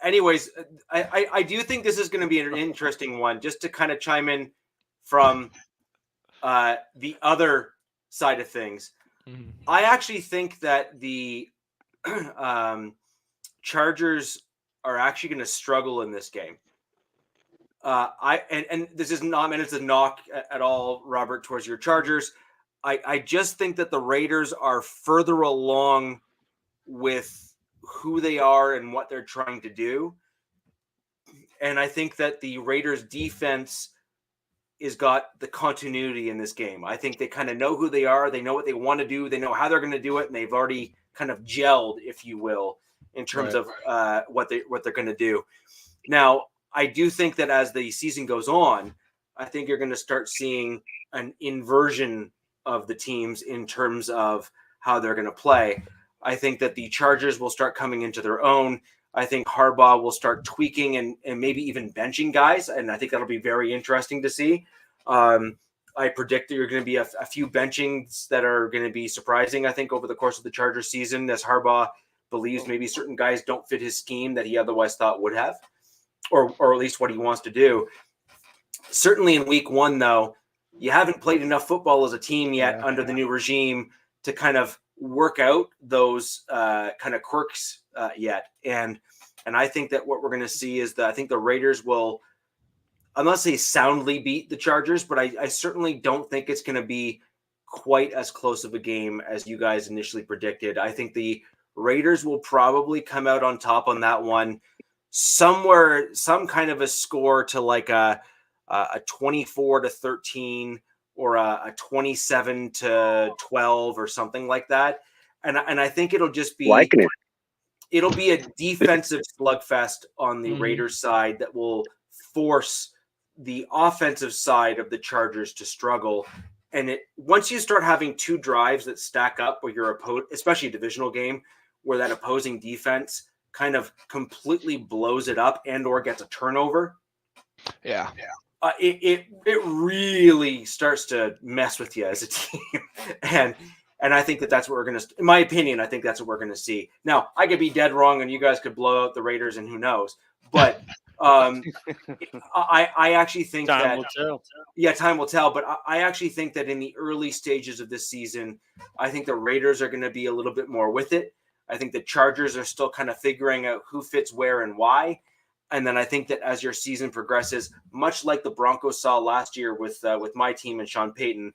Anyways, I do think this is going to be an interesting one, just to kind of chime in from the other side of things. Mm-hmm. I actually think that the Chargers are actually going to struggle in this game. And this is not meant as a knock at all, Robert, towards your Chargers. I just think that the Raiders are further along with who they are and what they're trying to do. And I think that the Raiders defense is got the continuity in this game. I think they kind of know who they are. They know what they want to do. They know how they're going to do it. And they've already kind of gelled, if you will, in terms of what they're going to do. Now, I do think that as the season goes on, I think you're going to start seeing an inversion of the teams in terms of how they're going to play. I think that the Chargers will start coming into their own. I think Harbaugh will start tweaking and maybe even benching guys, and I think that'll be very interesting to see. I predict that you're going to be a few benchings that are going to be surprising, I think, over the course of the Chargers season, as Harbaugh believes maybe certain guys don't fit his scheme that he otherwise thought would have, or at least what he wants to do. Certainly in week one, though, you haven't played enough football as a team yet under the new regime to kind of work out those kind of quirks yet. And I think that what we're going to see is that I think the Raiders will, unless they soundly beat the Chargers, but I certainly don't think it's going to be quite as close of a game as you guys initially predicted. I think the Raiders will probably come out on top on that one, somewhere, some kind of a score to like a 24-13 or a 27-12 or something like that. And I think it'll just be liking it. It'll be a defensive slugfest on the Raiders side that will force the offensive side of the Chargers to struggle. And once you start having two drives that stack up where your opponent, especially a divisional game, where that opposing defense kind of completely blows it up and or gets a turnover. Yeah. It really starts to mess with you as a team. And I think that's what we're going to, in my opinion, I think that's what we're going to see. Now, I could be dead wrong and you guys could blow out the Raiders and who knows. But I actually think time will tell. Yeah, time will tell. But I actually think that in the early stages of this season, I think the Raiders are going to be a little bit more with it. I think the Chargers are still kind of figuring out who fits where and why. And then I think that as your season progresses, much like the Broncos saw last year with my team and Sean Payton,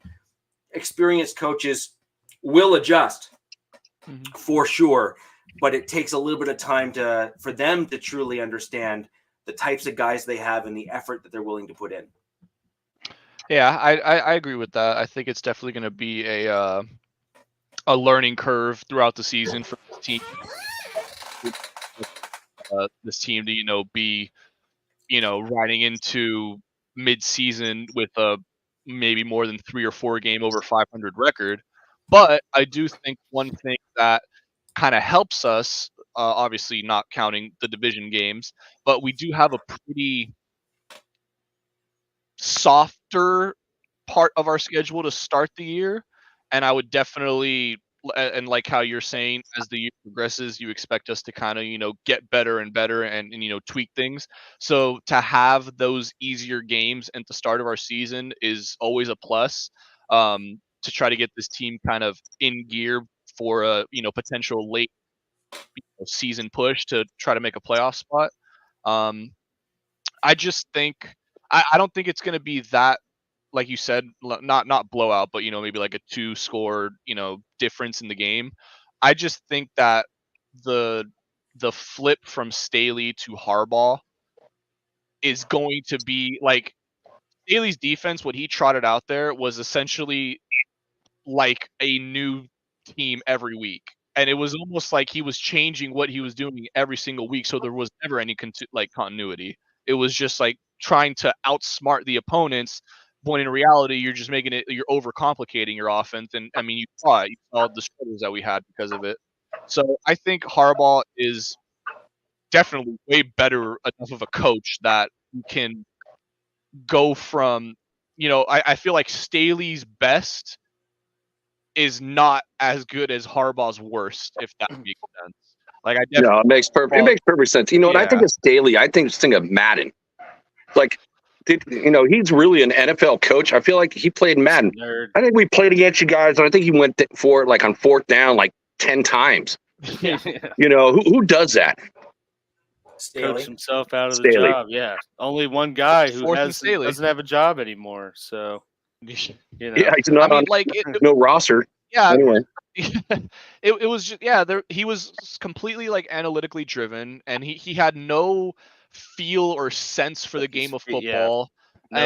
experienced coaches will adjust for sure, but it takes a little bit of time for them to truly understand the types of guys they have and the effort that they're willing to put in. Yeah, I agree with that. I think it's definitely going to be a learning curve throughout the season for this team. This team to be riding into mid-season with a maybe more than 3 or 4 game over 500 record. But I do think one thing that kind of helps us, obviously not counting the division games, but we do have a pretty softer part of our schedule to start the year. And I would definitely, and like how you're saying, as the year progresses, you expect us to kind of, get better and better and tweak things. So to have those easier games at the start of our season is always a plus, to try to get this team kind of in gear for a, potential late season push to try to make a playoff spot. I just think, I don't think it's going to be that, like you said, not blowout, but maybe like a 2-score difference in the game. I just think that the flip from Staley to Harbaugh is going to be like Staley's defense. What he trotted out there was essentially like a new team every week, and it was almost like he was changing what he was doing every single week, so there was never any continuity. It was just like trying to outsmart the opponents, when in reality you're just you're overcomplicating your offense. And I mean, you saw the struggles that we had because of it. So I think Harbaugh is definitely way better enough of a coach that you can go from, I feel like Staley's best is not as good as Harbaugh's worst, if that makes sense. Like it makes perfect sense. When I think of Staley, I think of Madden. Like, he's really an NFL coach. I feel like he played Madden. Nerd. I think we played against you guys, and I think he went for it like on 4th down like 10 times. Yeah. Who does that? Staley. Coach himself out of the job. Yeah, only one guy who doesn't have a job anymore. So yeah, he's not on no roster. Yeah. Anyway. it was just he was completely like analytically driven, and he had no feel or sense for the game of football. So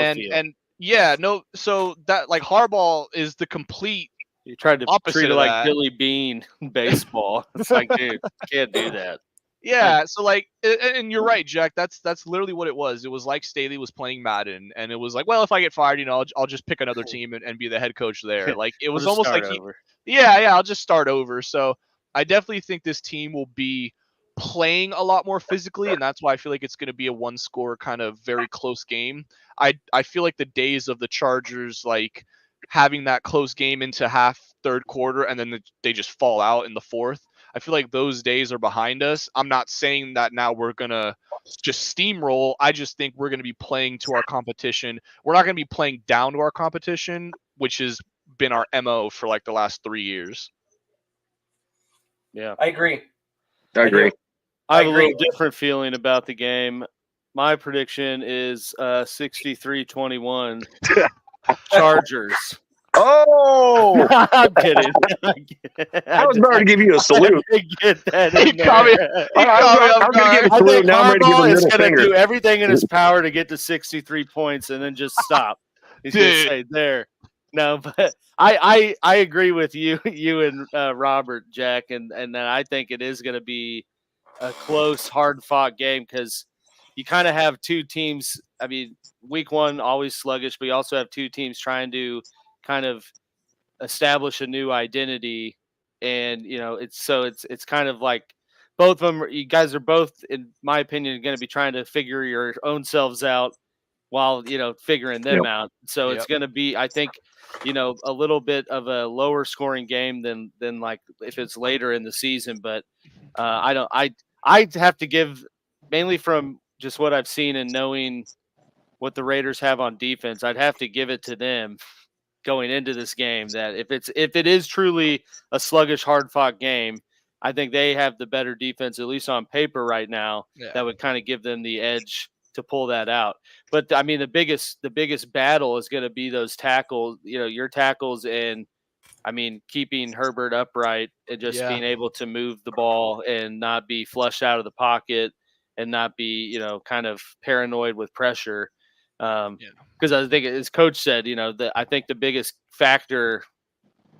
that, like, Harbaugh is the complete you tried to opposite treat it of like that. Billy Bean baseball. It's like, dude, can't do that. Yeah, so like, and you're right, Jack. That's literally what it was. It was like Staley was playing Madden, and it was like, well, if I get fired, I'll just pick another team and be the head coach there. Like, it was almost like I'll just start over. So I definitely think this team will be playing a lot more physically, and that's why I feel like it's going to be a 1-score kind of very close game. I feel like the days of the Chargers, like, having that close game into third quarter, and then they just fall out in the fourth. I feel like those days are behind us. I'm not saying that now we're going to just steamroll. I just think we're going to be playing to our competition. We're not going to be playing down to our competition, which has been our MO for like the last 3 years. Yeah. I agree. I agree. I have a little different feeling about the game. My prediction is 63-21 Chargers. Oh, I'm kidding. I was about to give you a salute. Get that He in caught me. there. I'm going to give a I salute. think Now I'm ready to give Harbaugh a is middle going to finger. do everything in his power to get to 63 points and then just stop. He's going to say there. No, but I agree with you and Robert, Jack, and then I think it is going to be a close, hard-fought game because you kind of have two teams. I mean, week one always sluggish, but you also have two teams trying to kind of establish a new identity, and it's kind of like both of them. You guys are both, in my opinion, going to be trying to figure your own selves out while, figuring them out. So it's going to be, I think, a little bit of a lower scoring game than like if it's later in the season. But I have to give, mainly from just what I've seen and knowing what the Raiders have on defense, I'd have to give it to them going into this game, that if it is truly a sluggish, hard fought game, I think they have the better defense, at least on paper right now, that would kind of give them the edge to pull that out. But I mean, the biggest battle is going to be those tackles, your tackles, and I mean, keeping Herbert upright and just being able to move the ball and not be flushed out of the pocket and not be, kind of paranoid with pressure. Because I think, as Coach said, I think the biggest factor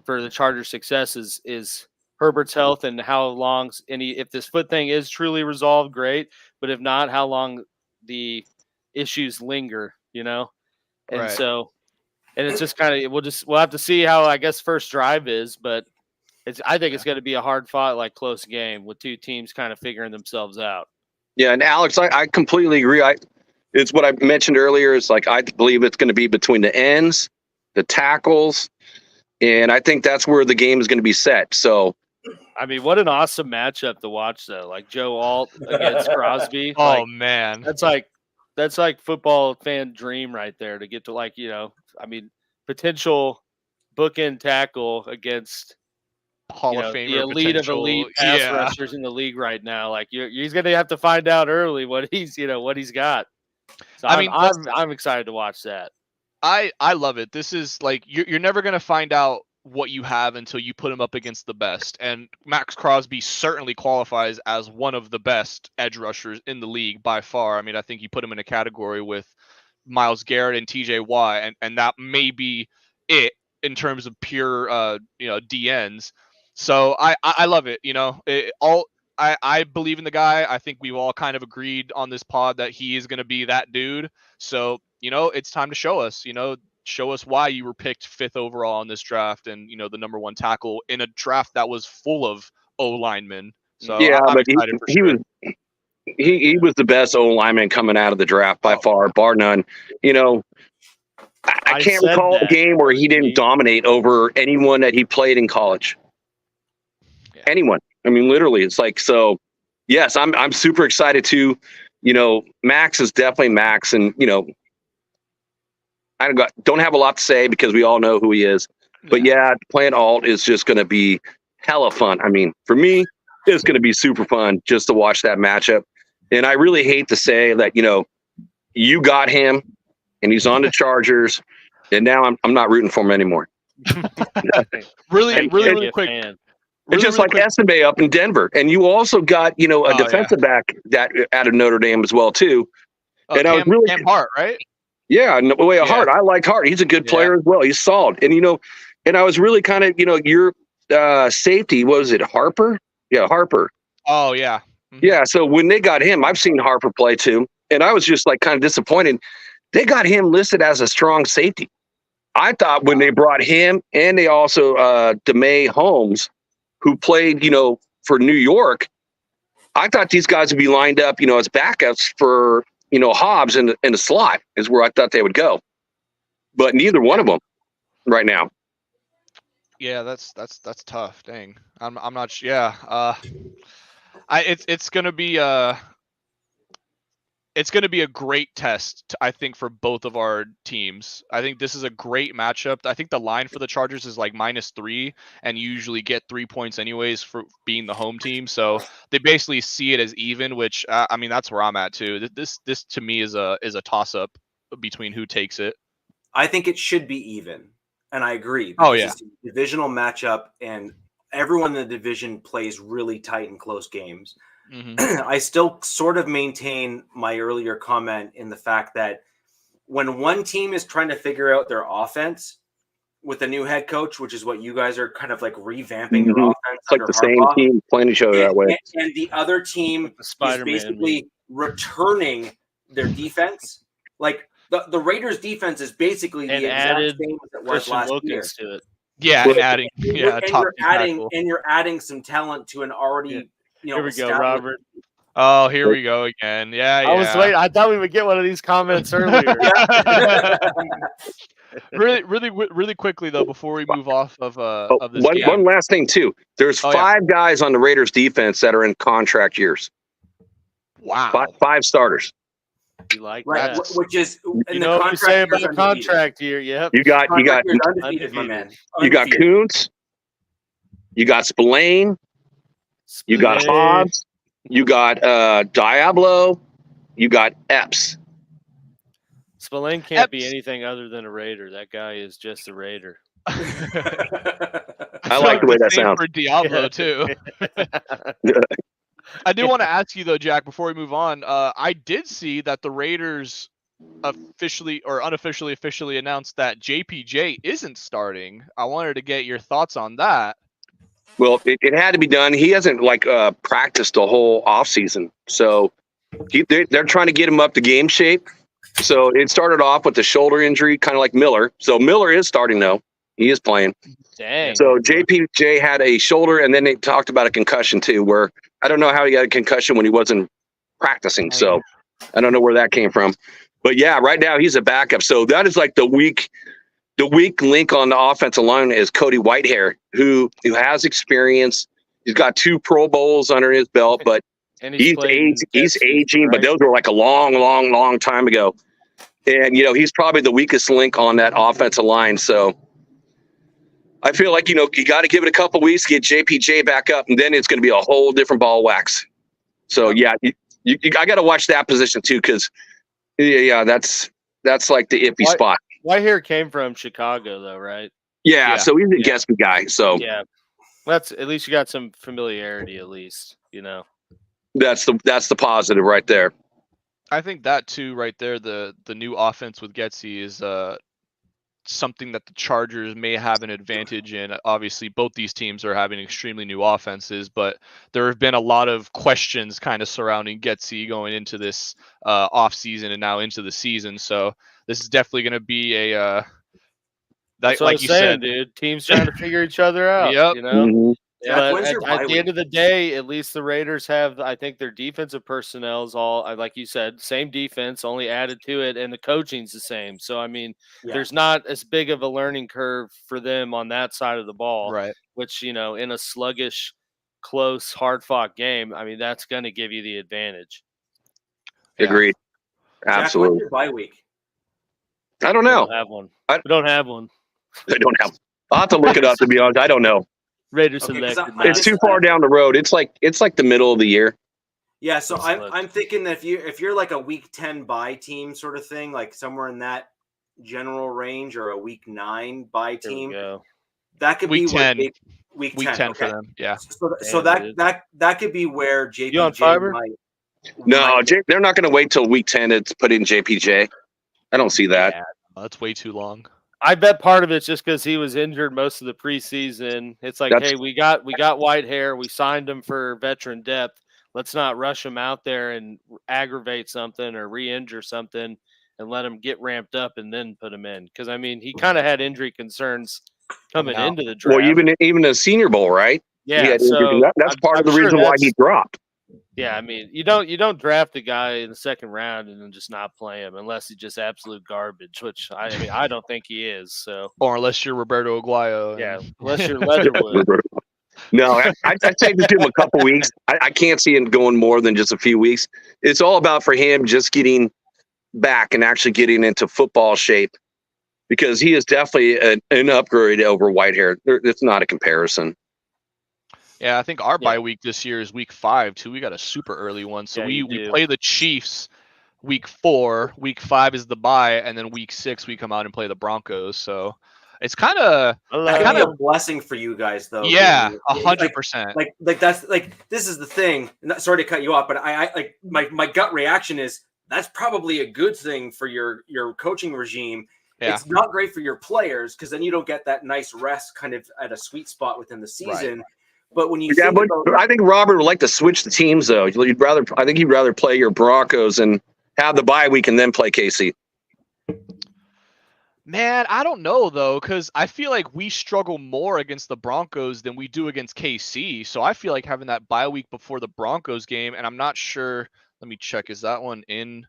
for the Chargers' success is Herbert's health and how long if this foot thing is truly resolved, great. But if not, how long the issues linger, and Right. so, and it's just kind of we'll have to see how, I guess, first drive is, but I think it's going to be a hard fought, like, close game with two teams kind of figuring themselves out. Yeah, and Alex, I completely agree. It's what I mentioned earlier. It's like I believe it's going to be between the ends, the tackles, and I think that's where the game is going to be set. So, I mean, what an awesome matchup to watch, though. Like Joe Alt against Crosby. Oh, man, that's like football fan dream right there, to get to, like, I mean, potential bookend tackle against Hall of Famer, the elite of elite pass rushers in the league right now. Like, he's going to have to find out early what he's got. So I'm excited to watch that. I love it. This is like, you're never going to find out what you have until you put him up against the best. And Max Crosby certainly qualifies as one of the best edge rushers in the league by far. I mean, I think you put him in a category with Myles Garrett and TJ Watt, and that may be it in terms of pure DNs. So I love it. I believe in the guy. I think we've all kind of agreed on this pod that he is going to be that dude. So, it's time to show us, show us why you were picked 5th overall in this draft and, the number 1 tackle in a draft that was full of O linemen. So yeah, I'm but excited for sure. He was the best O lineman coming out of the draft by far, bar none. I can't recall a game where he didn't dominate over anyone that he played in college. Yeah. Anyone. I mean, literally, it's like, so yes, I'm super excited too. Max is definitely Max, and I don't have a lot to say because we all know who he is. But yeah, playing alt is just going to be hella fun. I mean, for me, it's going to be super fun just to watch that matchup. And I really hate to say that, you got him and he's on the Chargers, and now I'm not rooting for him anymore. really quick. It's just like Estimé up in Denver. And you also got, a defensive back that out of Notre Dame as well, too. And I was really Cam Hart, right? Yeah, no way. Hart. I like Hart. He's a good player as well. He's solid. And, and I was really kind of, your safety, what was it, Harper? Yeah, Harper. Oh, yeah. Mm-hmm. Yeah, so when they got him, I've seen Harper play too. And I was just like kind of disappointed. They got him listed as a strong safety. I thought when they brought him, and they also DeMay Holmes, who played, for New York, I thought these guys would be lined up, as backups for, Hobbs in the slot is where I thought they would go. But neither one of them right now. Yeah, that's tough. Dang. I'm not sure. Yeah. It's going to be a great test, I think, for both of our teams. I think this is a great matchup. I think the line for the Chargers is like -3, and you usually get 3 points anyways for being the home team. So they basically see it as even, which I mean, that's where I'm at too. This to me is a toss up between who takes it. I think it should be even, and I agree. Oh yeah, it's a divisional matchup, and everyone in the division plays really tight and close games. Mm-hmm. I still sort of maintain my earlier comment in the fact that when one team is trying to figure out their offense with a new head coach, which is what you guys are kind of like revamping your offense. It's like the same team playing each other that way. And the other team is basically returning their defense. Like the Raiders defense is basically the exact same as it was last year. To it. Yeah, and you're adding some talent to an already Here we go, Robert. Oh, here we go again. Yeah, I was waiting. I thought we would get one of these comments earlier. really quickly though, before we move off of this game. One last thing too. There's 5 guys on the Raiders defense that are in contract years. Wow. 5 starters. You like right, that? which is You know what you say about the contract year? Yep. You got undefeated, my man. You got Kuntz. You got Spillane. You got Hobbs. You got Diablo. You got Epps. Spillane can't be anything other than a Raider. That guy is just a Raider. I like the way that sounds. For Diablo too. I do want to ask you though, Jack, before we move on. I did see that the Raiders officially or officially announced that JPJ isn't starting. I wanted to get your thoughts on that. Well, it had to be done. He hasn't practiced the whole offseason. So they're trying to get him up to game shape. So it started off with the shoulder injury, kind of like Miller. So Miller is starting though. He is playing. Dang. So JPJ had a shoulder, and then they talked about a concussion too, where I don't know how he got a concussion when he wasn't practicing. So I don't know where that came from. But yeah, right now he's a backup. So that is like the weak link on the offensive line is Cody Whitehair, who has experience. He's got 2 Pro Bowls under his belt, but he's aging, right? But those were like a long time ago. And, he's probably the weakest link on that offensive line. So I feel like, you got to give it a couple weeks, get JPJ back up, and then it's going to be a whole different ball of wax. So, yeah, I got to watch that position too, because, that's like the iffy spot. Whitehair came from Chicago, though, right? Yeah, so he's a Gatsby guy. So yeah, that's at least you got some familiarity, at least, That's the positive right there. I think that too, right there. The new offense with Getsy is something that the Chargers may have an advantage in. Obviously, both these teams are having extremely new offenses, but there have been a lot of questions kind of surrounding Getsy going into this off season and now into the season. So this is definitely going to be a that's what like you said, dude. Teams trying to figure each other out. Yep. Mm-hmm. Yeah, but at the end of the day, at least the Raiders have, I think, their defensive personnel is all, like you said, same defense, only added to it, and the coaching's the same. So, I mean, there's not as big of a learning curve for them on that side of the ball, right? Which, in a sluggish, close, hard-fought game, I mean, that's going to give you the advantage. Agreed. Absolutely. Jack, when's your bye week? I don't know. We don't have one. We don't have one. I don't have. I'll have to look it up, to be honest. I don't know. Raiders selected. It's too far down the road. It's like the middle of the year. Yeah, so I'm thinking that if you're like a week 10 bye team sort of thing, like somewhere in that general range, or a week 9 bye team, that could week be 10. Week 10 okay. for them. Yeah. So that could be where JPJ you on fiber? No, they're not going to wait till week 10 to put in JPJ. I don't see that. Yeah, that's way too long. I bet part of it's just because he was injured most of the preseason. It's like, hey, we got Whitehair. We signed him for veteran depth. Let's not rush him out there and aggravate something or re-injure something, and let him get ramped up and then put him in. Because, I mean, he kind of had injury concerns coming into the draft. Well, even the Senior Bowl, right? Yeah, so that's part of the reason why he dropped. Yeah, I mean, you don't draft a guy in the second round and then just not play him unless he's just absolute garbage, which I don't think he is. So, or unless you're Roberto Aguayo. Yeah, unless you're Leatherwood. No, I'd say just give him a couple weeks. I can't see him going more than just a few weeks. It's all about for him just getting back and actually getting into football shape, because he is definitely an upgrade over Whitehair. It's not a comparison. Yeah, I think our bye week this year is week 5 too. We got a super early one. So we play the Chiefs week 4. Week 5 is the bye, and then week 6 we come out and play the Broncos. So it's kind of a blessing for you guys, though. Yeah, 100%. Like that's like, this is the thing. Sorry to cut you off, but I like my gut reaction is that's probably a good thing for your coaching regime. Yeah. It's not great for your players, because then you don't get that nice rest kind of at a sweet spot within the season. Right. But when you I think Robert would like to switch the teams, though. I think you'd rather play your Broncos and have the bye week and then play KC. Man, I don't know though, because I feel like we struggle more against the Broncos than we do against KC. So I feel like having that bye week before the Broncos game, and I'm not sure. Let me check. Is that one in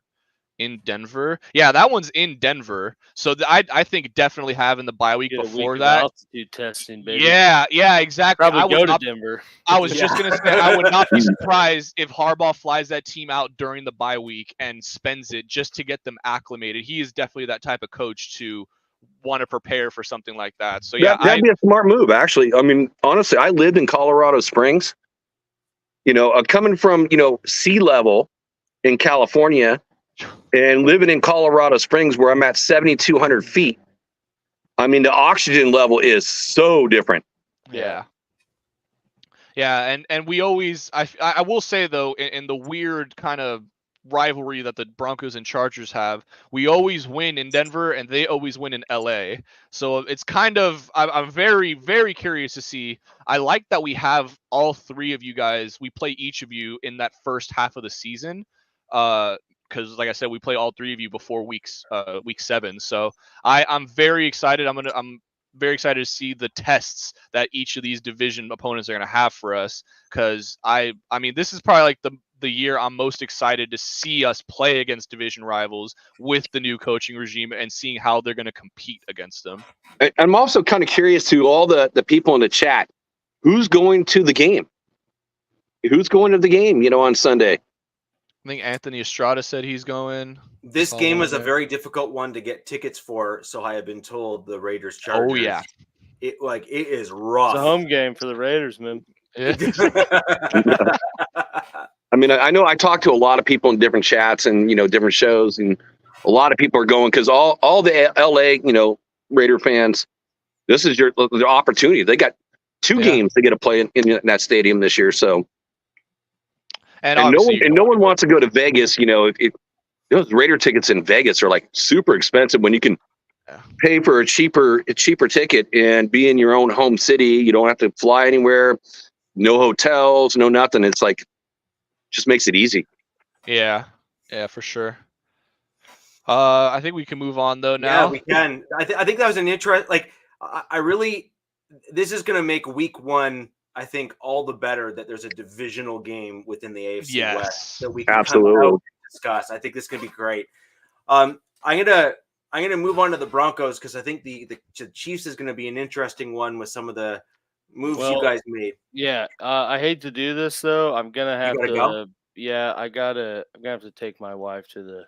Denver? Yeah, that one's in Denver. So I think definitely having the bye week Get a before week of that. altitude testing, baby. Yeah, exactly. Probably go to Denver. I was just gonna say I would not be surprised if Harbaugh flies that team out during the bye week and spends it just to get them acclimated. He is definitely that type of coach to want to prepare for something like that. So yeah, That'd be a smart move, actually. I mean, honestly, I lived in Colorado Springs. Coming from sea level in California and living in Colorado Springs, where I'm at 7,200 feet. I mean, the oxygen level is so different. Yeah, and we always, I will say though, in the weird kind of rivalry that the Broncos and Chargers have, we always win in Denver and they always win in LA. So it's kind of, I'm very, very curious to see. I like that we have all three of you guys. We play each of you in that first half of the season. Because like I said, we play all three of you before week 7. So I'm very excited. I'm very excited to see the tests that each of these division opponents are going to have for us. Because I mean, this is probably like the year I'm most excited to see us play against division rivals with the new coaching regime and seeing how they're going to compete against them. I'm also kind of curious to all the people in the chat, who's going to the game? Who's going to the game, on Sunday? I think Anthony Estrada said he's going. This game is a very difficult one to get tickets for, so I have been told. The Raiders Chargers. Oh yeah, it is rough. It's a home game for the Raiders, man. I mean, I know I talked to a lot of people in different chats and different shows, and a lot of people are going because all the LA Raider fans, this is their opportunity. They got 2 games to get to play in that stadium this year. So, and no one wants to go to Vegas. If those Raider tickets in Vegas are like super expensive when you can pay for a cheaper ticket and be in your own home city. You don't have to fly anywhere, no hotels, no nothing. It's like, just makes it easy. Yeah, for sure. I think we can move on though now. Yeah, we can. I think that was an interest. Like, I really, this is going to make week 1, I think, all the better that there's a divisional game within the AFC West that we can absolutely discuss. I think this is going to be great. I'm gonna move on to the Broncos because I think the Chiefs is going to be an interesting one with some of the moves you guys made. Yeah, I hate to do this though. I'm gonna have to go? Yeah, I'm gonna have to take my wife to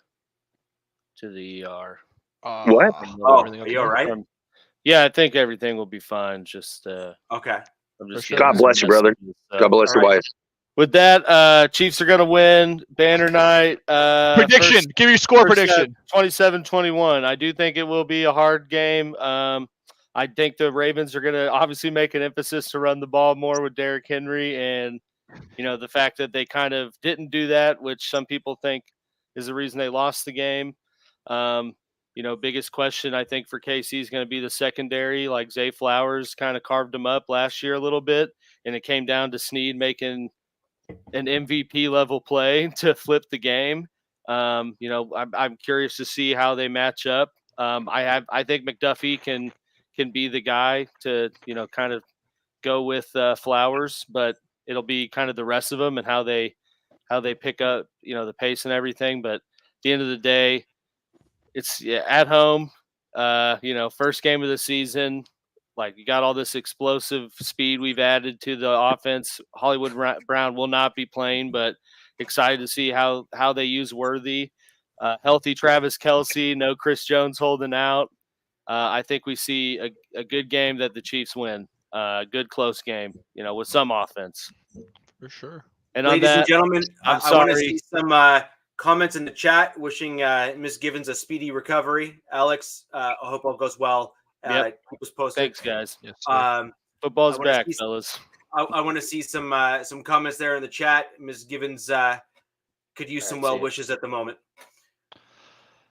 the ER. What? Are you all right? Yeah, I think everything will be fine. Just okay. God bless you, brother. God bless your wife. With that, Chiefs are gonna win. Banner night. Prediction. Give me your score prediction. 27-21. I do think it will be a hard game. I think the Ravens are going to obviously make an emphasis to run the ball more with Derrick Henry. And, the fact that they kind of didn't do that, which some people think is the reason they lost the game. Biggest question, I think, for KC is going to be the secondary. Like Zay Flowers kind of carved them up last year a little bit. And it came down to Snead making an MVP level play to flip the game. I'm curious to see how they match up. I think McDuffie can be the guy to, kind of go with Flowers, but it'll be kind of the rest of them and how they pick up, the pace and everything. But at the end of the day, it's at home, first game of the season. Like, you got all this explosive speed we've added to the offense. Hollywood Brown will not be playing, but excited to see how they use Worthy. Healthy Travis Kelce, no Chris Jones holding out. I think we see a good game that the Chiefs win. Good close game, with some offense. For sure. And ladies and gentlemen, I want to see some comments in the chat wishing Miss Givens a speedy recovery. Alex, I hope all goes well. Keep us posted. Thanks, guys. Yes, football's back, fellas. I want to see some comments there in the chat. Ms. Givens could use some well wishes at the moment.